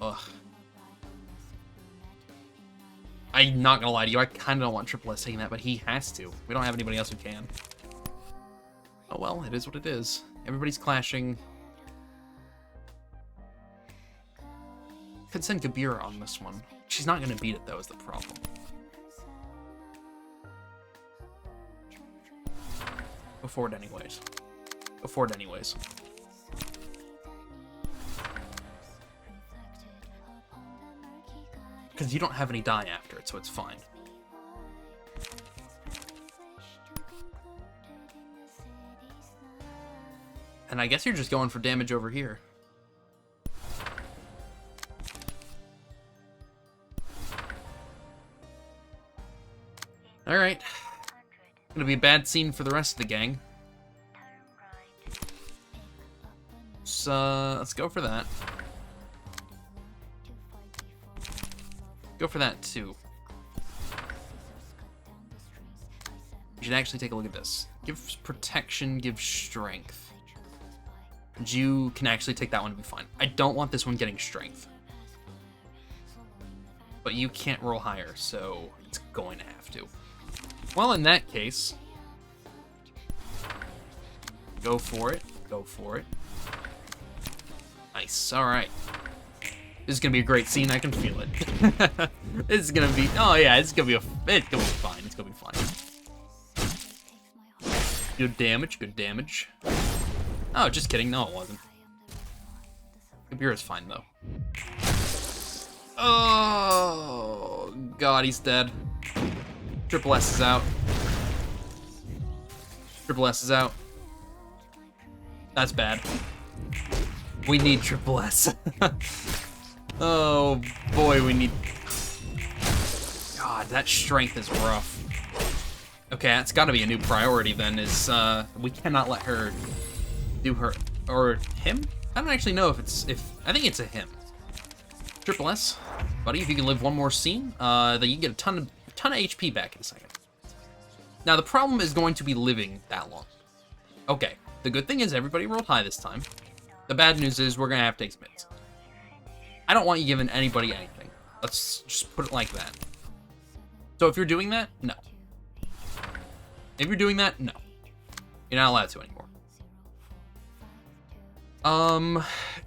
Ugh. I'm not gonna lie to you, I kinda don't want Triple S taking that, but he has to. We don't have anybody else who can. Oh well, it is what it is. Everybody's clashing. Could send Gabira on this one. She's not gonna beat it though, is the problem. Go forward anyways. Go forward anyways. Because you don't have any die after it, so it's fine. And I guess you're just going for damage over here. Alright. Gonna be a bad scene for the rest of the gang. So, let's go for that. Go for that too. You should actually take a look at this. Gives protection, gives strength. And you can actually take that one to be fine. I don't want this one getting strength. But you can't roll higher, so it's going to have to. Well, in that case, go for it. Go for it. Nice. All right. This is gonna be a great scene. I can feel it. This is gonna be. Oh yeah, it's gonna be it's gonna be fine. It's gonna be fine. Good damage. Good damage. Oh, just kidding. No, it wasn't. Kabira's fine though. Oh God, he's dead. Triple S is out. Triple S is out. That's bad. We need Triple S. Oh boy, we need... God, that strength is rough. Okay, that's gotta be a new priority then, is, we cannot let her do her... Or him? I don't actually know if it's... I think it's a him. Triple S, buddy, if you can live one more scene, then you can get a ton of HP back in a second. Now, the problem is going to be living that long. Okay, the good thing is everybody rolled high this time. The bad news is we're gonna have to take some hits. I don't want you giving anybody anything. Let's just put it like that. So if you're doing that, no. If you're doing that, no. You're not allowed to anymore.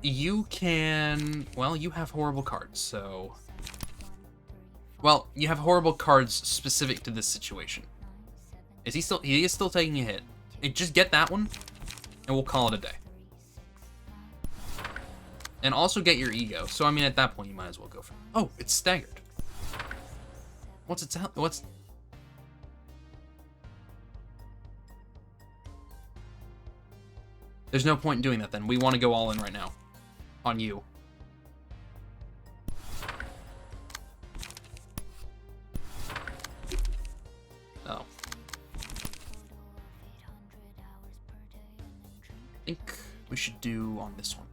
You can... Well, you have horrible cards, so... Well, you have horrible cards specific to this situation. Is he still... He is still taking a hit. Hey, just get that one, and we'll call it a day. And also get your ego. So, I mean, at that point, you might as well go for it. Oh, it's staggered. What's it sound? What's... There's no point in doing that then. We want to go all in right now. On you. Oh. I think we should do on this one.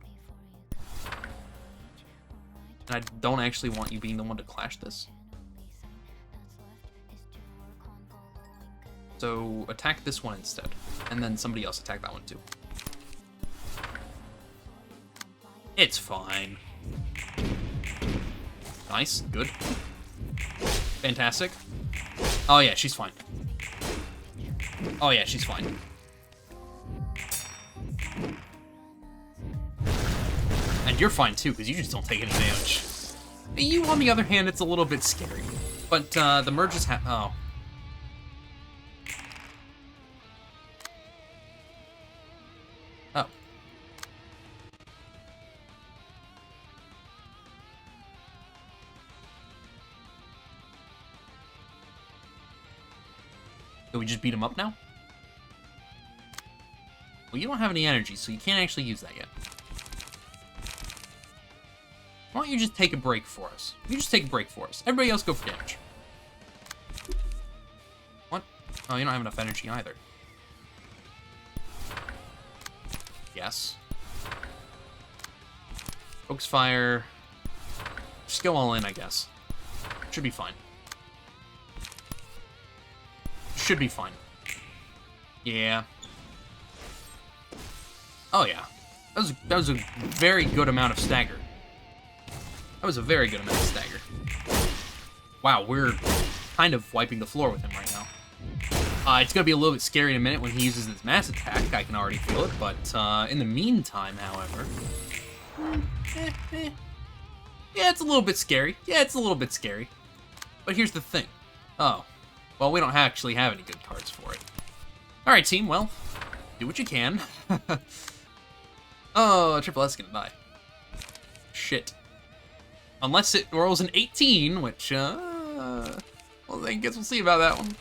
And I don't actually want you being the one to clash this. So attack this one instead. And then somebody else attack that one too. It's fine. Nice, good. Fantastic. Oh yeah, she's fine. Oh yeah, she's fine. And you're fine too, because you just don't take any damage. You, on the other hand, it's a little bit scary. But the merges have... Oh. Oh. Do we just beat him up now? Well, you don't have any energy, so you can't actually use that yet. Why don't you just take a break for us? You just take a break for us. Everybody else go for damage. What? Oh, you don't have enough energy either. Yes. Focus fire. Just go all in, I guess. Should be fine. Should be fine. Yeah. Oh yeah. That was a very good amount of stagger. That was a very good amount of stagger. Wow, we're kind of wiping the floor with him right now. It's gonna be a little bit scary in a minute when he uses his mass attack. I can already feel it, but in the meantime, however, yeah, it's a little bit scary. Yeah, it's a little bit scary. But here's the thing. Oh, well, we don't actually have any good cards for it. All right, team. Well, do what you can. Oh, Triple S is gonna die. Shit. Unless it rolls an 18, which, well, I guess we'll see about that one.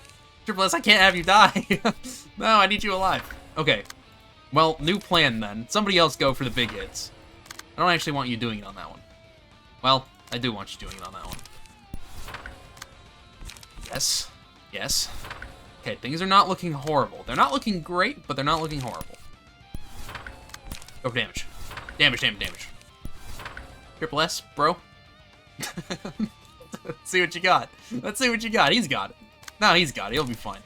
Triple S, I can't have you die. No, I need you alive. Okay. Well, new plan then. Somebody else go for the big hits. I don't actually want you doing it on that one. Well, I do want you doing it on that one. Yes. Yes. Okay, things are not looking horrible. They're not looking great, but they're not looking horrible. Go for damage. Damage, damage, damage. Triple S, bro. Let's see what you got. Let's see what you got. He's got it. No, he's got it. He'll be fine.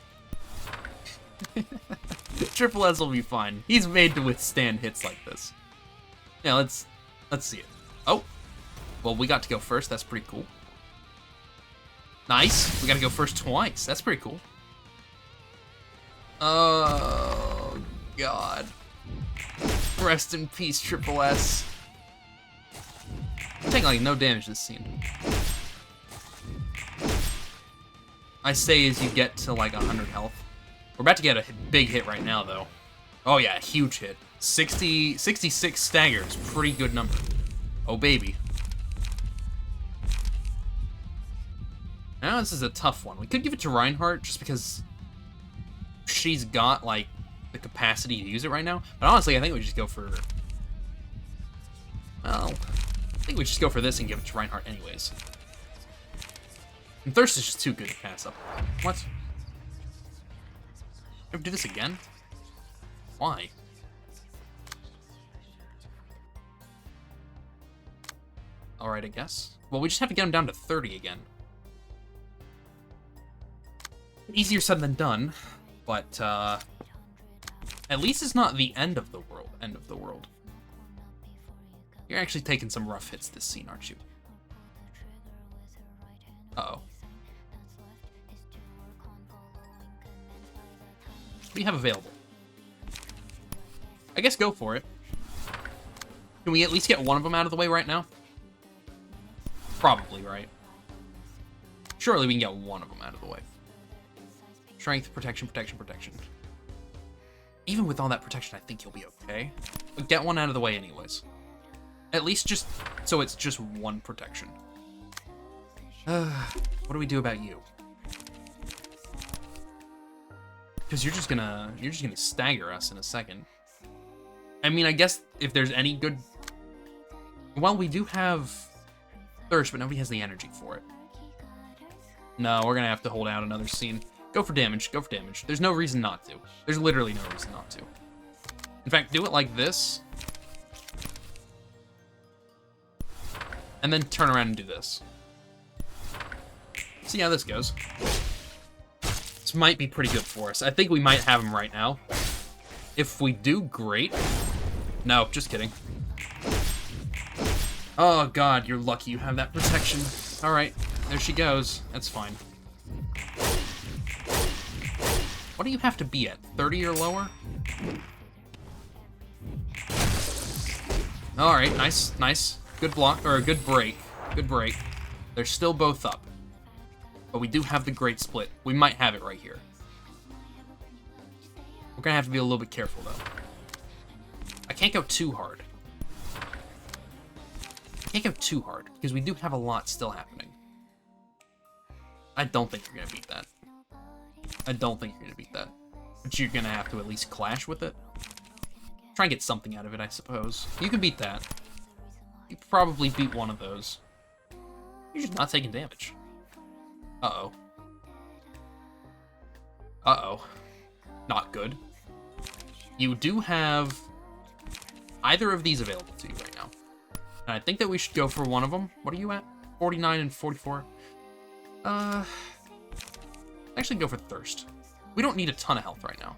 Triple S will be fine. He's made to withstand hits like this. Yeah, let's see it. Oh. Well, we got to go first. That's pretty cool. Nice. We got to go first twice. That's pretty cool. Oh, God. Rest in peace, Triple S. I'm taking like no damage this scene. I say as you get to like 100 health. We're about to get a big hit right now, though. Oh yeah, huge hit. 66 staggers, pretty good number. Oh baby. Now this is a tough one. We could give it to Reinhardt just because she's got like the capacity to use it right now. But honestly, I think we just go for... Well, I think we just go for this and give it to Reinhardt anyways. And Thirst is just too good to pass up. What? Ever do this again? Why? Alright, I guess. Well, we just have to get him down to 30 again. Easier said than done, but, at least it's not the end of the world. End of the world. You're actually taking some rough hits this scene, aren't you? Uh-oh. What do you have available? I guess go for it. Can we at least get one of them out of the way right now? Probably, right? Surely we can get one of them out of the way. Strength, protection, protection, protection. Even with all that protection, I think you'll be okay. But get one out of the way anyways. At least just so it's just one protection. What do we do about you? Because you're just gonna stagger us in a second. I mean, I guess if there's any good... Well, we do have Thirst, but nobody has the energy for it. No, we're gonna have to hold out another scene. Go for damage, go for damage. There's no reason not to. There's literally no reason not to. In fact, do it like this. And then turn around and do this. See how this goes. This might be pretty good for us. I think we might have him right now. If we do, great. No, just kidding. Oh god, you're lucky you have that protection. Alright, there she goes. That's fine. What do you have to be at? 30 or lower? Alright, nice, nice. Good block, or a good break. Good break. They're still both up. But we do have the great split. We might have it right here. We're gonna have to be a little bit careful, though. I can't go too hard. I can't go too hard, because we do have a lot still happening. I don't think you're gonna beat that. I don't think you're gonna beat that. But you're gonna have to at least clash with it. Try and get something out of it, I suppose. You can beat that. You could probably beat one of those. You're just not taking damage. Uh-oh. Uh-oh. Not good. You do have either of these available to you right now. And I think that we should go for one of them. What are you at? 49 and 44. Actually go for Thirst. We don't need a ton of health right now.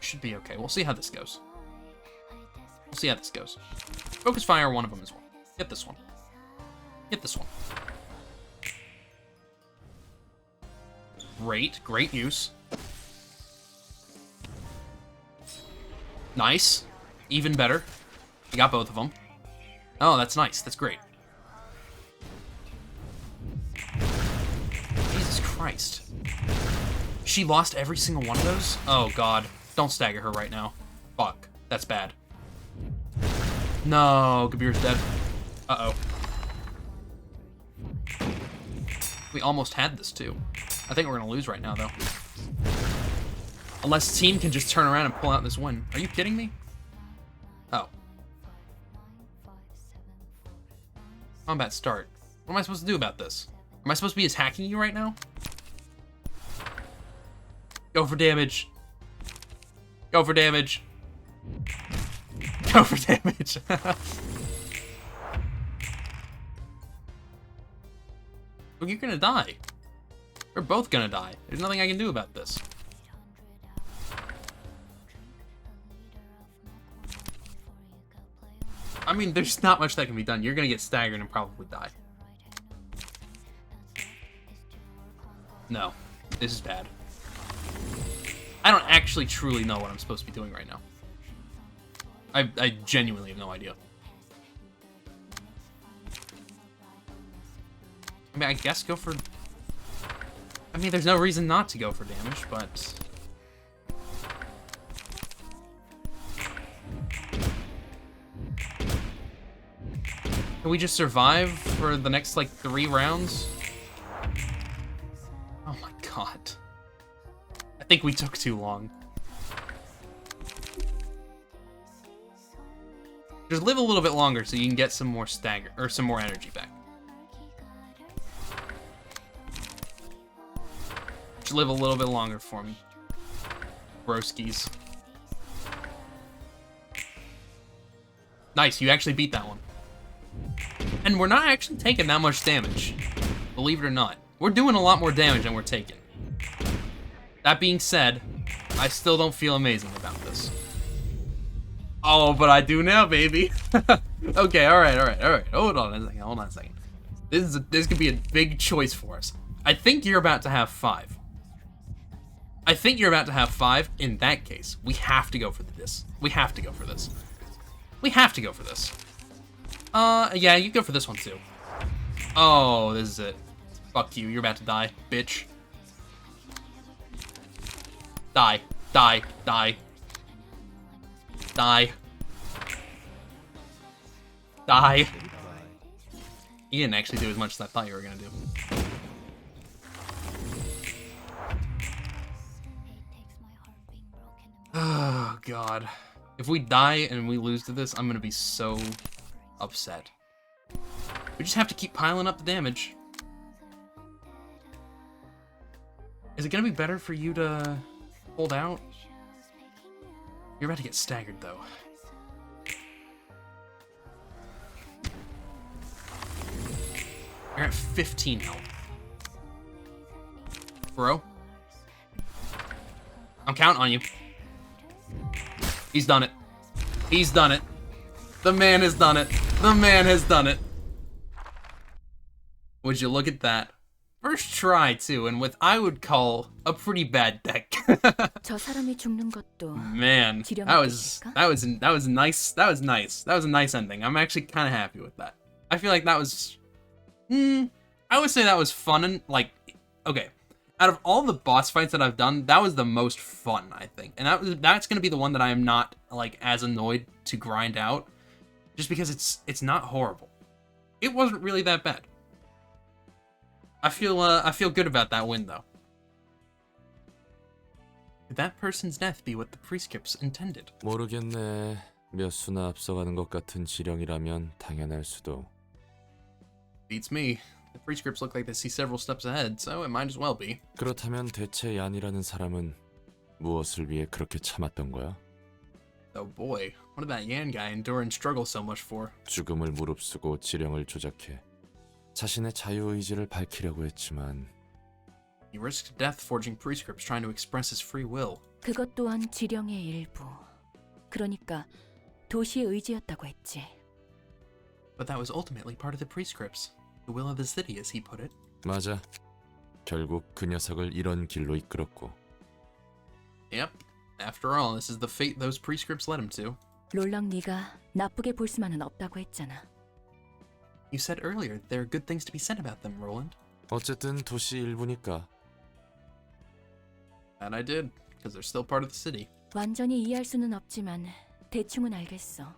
Should be okay. We'll see how this goes. We'll see how this goes. Focus Fire one of them as well. Get this one. Get this one. Great. Great use. Nice. Even better. You got both of them. Oh, that's nice. That's great. Jesus Christ. She lost every single one of those? Oh, God. Don't stagger her right now. Fuck. That's bad. No, Kabir's dead. Uh-oh. We almost had this, too. I think we're gonna lose right now, though. Unless team can just turn around and pull out this win. Are you kidding me? Oh. Combat start. What am I supposed to do about this? Am I supposed to be attacking you right now? Go for damage. Go for damage. Go for damage. Well, you're gonna die. We're both gonna die. There's nothing I can do about this. I mean, there's not much that can be done. You're gonna get staggered and probably die. No, this is bad. I don't actually truly know what I'm supposed to be doing right now. I genuinely have no idea. I mean, I guess go for... I mean, there's no reason not to go for damage, but... Can we just survive for the next, like, 3 rounds? Oh my god. I think we took too long. Just live a little bit longer so you can get some more stagger, or some more energy back. Just live a little bit longer for me. Broskies. Nice, you actually beat that one. And we're not actually taking that much damage. Believe it or not. We're doing a lot more damage than we're taking. That being said, I still don't feel amazing about this. Oh, but I do now, baby. Okay, alright. Hold on a second. This could be a big choice for us. I think you're about to have 5. I think you're about to have 5. In that case, we have to go for this. We have to go for this. We have to go for this. Yeah, you go for this one too. Oh, this is it. Fuck you, you're about to die, bitch. Die. Die. Die. Die. Die. You didn't actually do as much as I thought you were gonna do. Oh god. If we die and we lose to this, I'm gonna be so upset. We just have to keep piling up the damage. Is it gonna be better for you to hold out? You're about to get staggered though. You're at 15 health. Bro. I'm counting on you. He's done it. He's done it. The man has done it. The man has done it. Would you look at that? First try too, and with I would call a pretty bad deck. 저 사람이 죽는 것도 Man, that was nice. That was nice. That was a nice ending. I'm actually kind of happy with that. I feel like that was, I would say that was fun and like, okay. Out of all the boss fights that I've done, that was the most fun, I think. And that's gonna be the one that I am not like as annoyed to grind out, just because it's not horrible. It wasn't really that bad. I feel good about that win though. Could that person's death be what the prescripts intended? 모르겠네. 몇 수나 앞서가는 것 같은 지령이라면 당연할 수도. Beats me. The prescripts look like they see several steps ahead, so it might as well be. 그렇다면 대체 얀이라는 사람은 무엇을 위해 그렇게 참았던 거야? Oh boy, what did that Yan guy endure and struggle so much for? 죽음을 무릅쓰고 지령을 조작해 자신의 자유의지를 밝히려고 했지만 He risked death forging prescripts trying to express his free will. 그것 또한 지령의 일부. 그러니까 도시의 의지였다고 했지. But that was ultimately part of the prescripts. The will of the city, as he put it. 맞아. 결국 그 녀석을 이런 길로 이끌었고. Yep. After all, this is the fate those prescripts led him to. 롤랑 네가 나쁘게 볼 수만은 없다고 했잖아. You said earlier there are good things to be said about them, Roland. 어쨌든 도시 일부니까. And I did, because they're still part of the city. 완전히 이해할 수는 없지만 대충은 알겠어.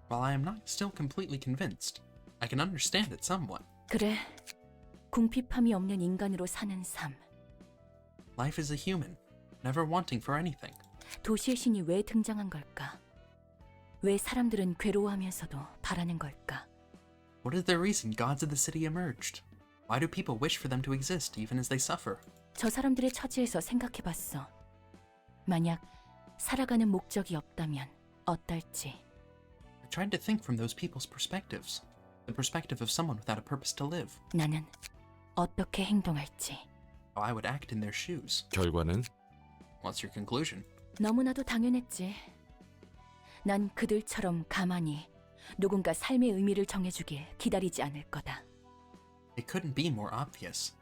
While I am not still completely convinced, I can understand it somewhat. 그래. 궁핍함이 없는 인간으로 사는 삶. Life is a human, never wanting for anything. 도시의 신이 왜 등장한 걸까? 왜 사람들은 괴로워하면서도 바라는 걸까? What is the reason gods of the city emerged? Why do people wish for them to exist even as they suffer? 저 사람들의 처지에서 생각해봤어. 만약 살아가는 목적이 없다면 어떨지. I tried to think from those people's perspectives. The perspective of someone without a purpose to live. 나는 어떻게 행동할지. How I would act in their shoes. 결과는? What's your conclusion? 너무나도 당연했지. 난 그들처럼 가만히 누군가 삶의 의미를 정해주길 기다리지 않을 거다. It couldn't be more obvious.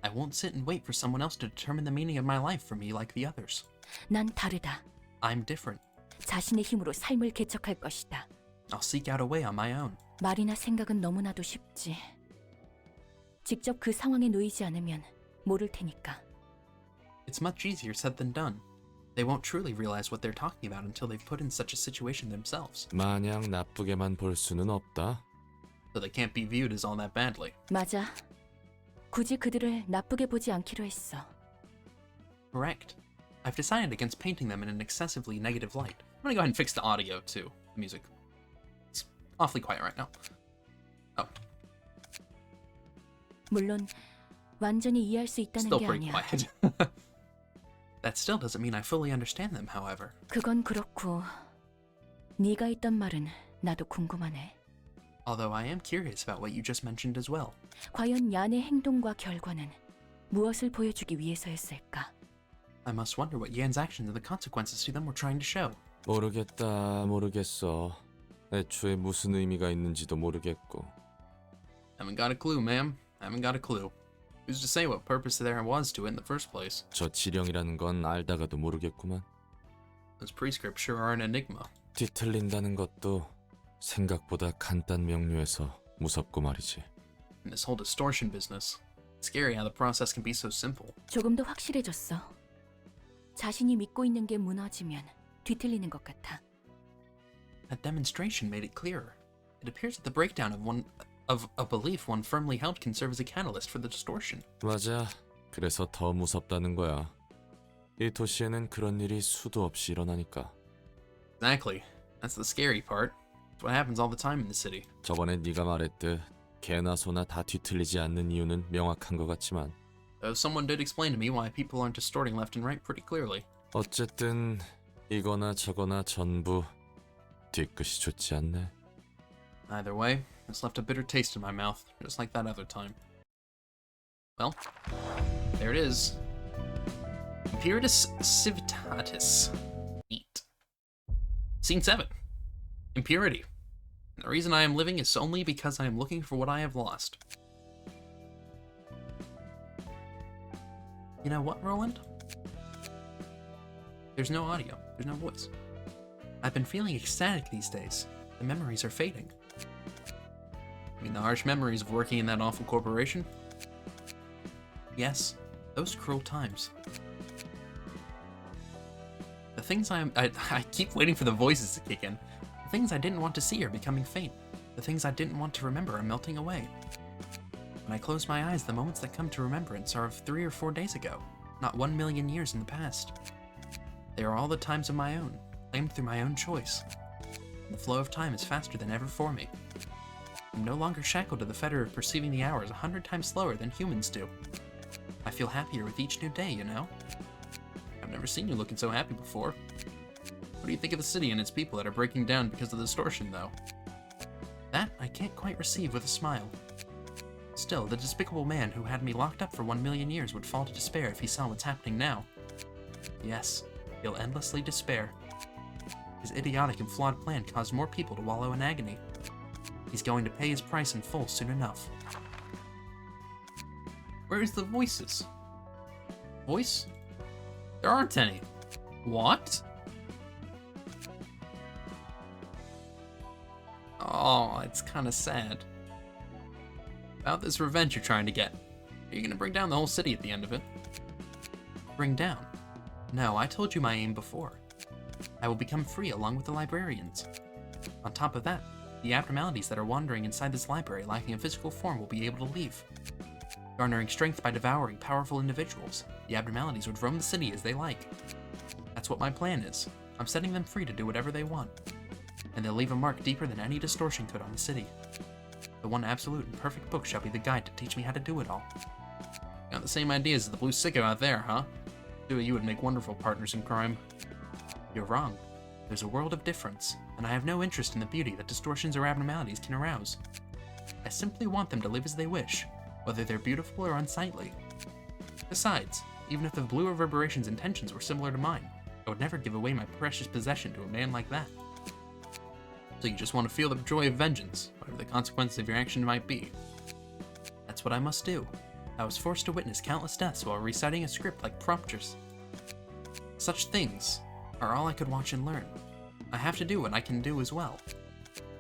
I won't sit and wait for someone else to determine the meaning of my life for me like the others. 난 다르다. I'm different. 자신의 힘으로 삶을 개척할 것이다. I'll seek out a way on my own. 말이나 생각은 너무나도 쉽지. 직접 그 상황에 놓이지 않으면 모를 테니까. It's much easier said than done. They won't truly realize what they're talking about until they've put in such a situation themselves. 마냥 나쁘게만 볼 수는 없다. So they can't be viewed as all that badly. 맞아. 굳이 그들을 나쁘게 보지 않기로 했어. Correct. I've decided against painting them in an excessively negative light. I'm gonna go ahead and fix the audio too. The music. It's awfully quiet right now. Oh, 물론 완전히 이해할 수 있다는 still 게 pretty 아니야. quiet. That still doesn't mean I fully understand them, however. 그건 그렇고 네가 했던 말은 나도 궁금하네. Although I am curious about what you just mentioned as well. 과연 얀의 행동과 결과는 무엇을 보여주기 위해서였을까? I must wonder what Yan's actions and the consequences to them were trying to show. 모르겠어. 애초에 무슨 의미가 있는지도 모르겠고. Haven't got a clue, ma'am. Haven't got a clue. Who's to say what purpose there was to it in the first place? 저 지령이라는 건 알다가도 모르겠구만. Those prescripts sure are an enigma. 뒤틀린다는 것도 생각보다 간단 명료해서 무섭고 말이지. In this whole distortion business, it's scary how the process can be so simple. 조금 더 확실해졌어. 자신이 믿고 있는 게 무너지면 뒤틀리는 것 같아. That demonstration made it clearer. It appears that the breakdown of a belief one firmly held can serve as a catalyst for the distortion. 맞아. 그래서 더 무섭다는 거야. 이 도시에는 그런 일이 수도 없이 일어나니까. Exactly. That's the scary part. It's what happens all the time in the city. 저번에 네가 말했듯 개나 소나 다 뒤틀리지 않는 이유는 명확한 것 같지만 Though someone did explain to me why people aren't distorting left and right pretty clearly. 어쨌든 이거나 저거나 전부 뒤끝이 좋지 않네. Either way, this left a bitter taste in my mouth, just like that other time. Well, there it is. Impuritas Civitatis. Neat. Scene 7. Impurity. The reason I am living is only because I am looking for what I have lost. You know what, Roland? There's no audio. There's no voice. I've been feeling ecstatic these days. The memories are fading. I mean, the harsh memories of working in that awful corporation? Yes, those cruel times. The things I keep waiting for the voices to kick in. The things I didn't want to see are becoming faint. The things I didn't want to remember are melting away. When I close my eyes, the moments that come to remembrance are of 3 or 4 days ago, not 1 million years in the past. They are all the times of my own, claimed through my own choice. The flow of time is faster than ever for me. I'm no longer shackled to the fetter of perceiving the hours 100 times slower than humans do. I feel happier with each new day, you know? I've never seen you looking so happy before. What do you think of the city and its people that are breaking down because of the distortion, though? That I can't quite receive with a smile. Still, the despicable man who had me locked up for 1 million years would fall to despair if he saw what's happening now. Yes, he'll endlessly despair. His idiotic and flawed plan caused more people to wallow in agony. He's going to pay his price in full soon enough. Where's the voices? Voice? There aren't any. What? Oh, it's kind of sad. About this revenge you're trying to get. Are you gonna bring down the whole city at the end of it? Bring down? No, I told you my aim before. I will become free along with the librarians. On top of that, the abnormalities that are wandering inside this library lacking a physical form will be able to leave. Garnering strength by devouring powerful individuals, the abnormalities would roam the city as they like. That's what my plan is. I'm setting them free to do whatever they want. And they'll leave a mark deeper than any distortion could on the city. The one absolute and perfect book shall be the guide to teach me how to do it all. Got the same ideas as the blue sicko out there, huh? Two of you would make wonderful partners in crime. You're wrong. There's a world of difference, and I have no interest in the beauty that distortions or abnormalities can arouse. I simply want them to live as they wish, whether they're beautiful or unsightly. Besides, even if the blue reverberation's intentions were similar to mine, I would never give away my precious possession to a man like that. So you just want to feel the joy of vengeance, whatever the consequences of your action might be. That's what I must do. I was forced to witness countless deaths while reciting a script like prompters. Such things are all I could watch and learn. I have to do what I can do as well.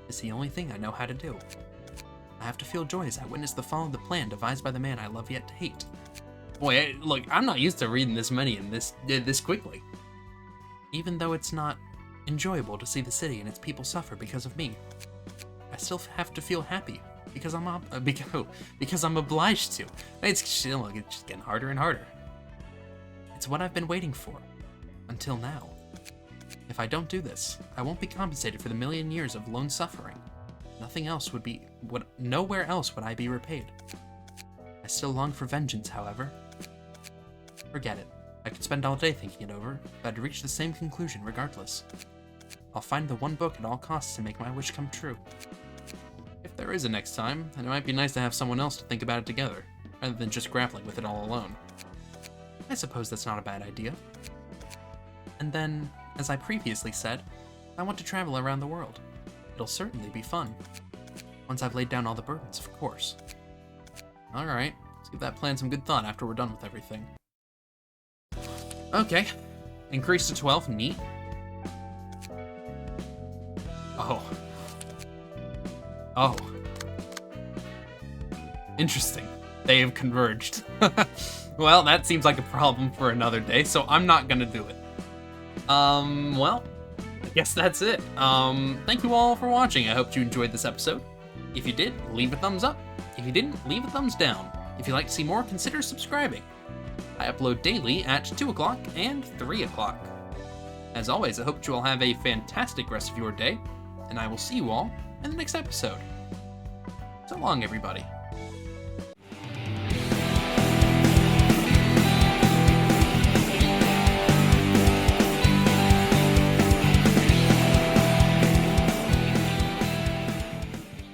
It's the only thing I know how to do. I have to feel joy as I witness the fall of the plan devised by the man I love yet to hate. Boy, look, I'm not used to reading this many and this quickly. Even though it's not enjoyable to see the city and its people suffer because of me, I still have to feel happy because I'm obliged to. It's just getting harder and harder. It's what I've been waiting for until now. If I don't do this, I won't be compensated for the million years of lone suffering. Nowhere else would I be repaid. I still long for vengeance, however. Forget it. I could spend all day thinking it over, but I'd reach the same conclusion regardless. I'll find the one book at all costs to make my wish come true. If there is a next time, then it might be nice to have someone else to think about it together, rather than just grappling with it all alone. I suppose that's not a bad idea. And then, as I previously said, I want to travel around the world. It'll certainly be fun. Once I've laid down all the burdens, of course. Alright, let's give that plan some good thought after we're done with everything. Okay, increase to 12, neat. Oh. Interesting. They have converged. Well, that seems like a problem for another day, so I'm not gonna do it. Well, guess that's it. Thank you all for watching. I hope you enjoyed this episode. If you did, leave a thumbs up. If you didn't, leave a thumbs down. If you'd like to see more, consider subscribing. I upload daily at 2 o'clock and 3 o'clock. As always, I hope you all have a fantastic rest of your day, and I will see you all in the next episode. So long, everybody.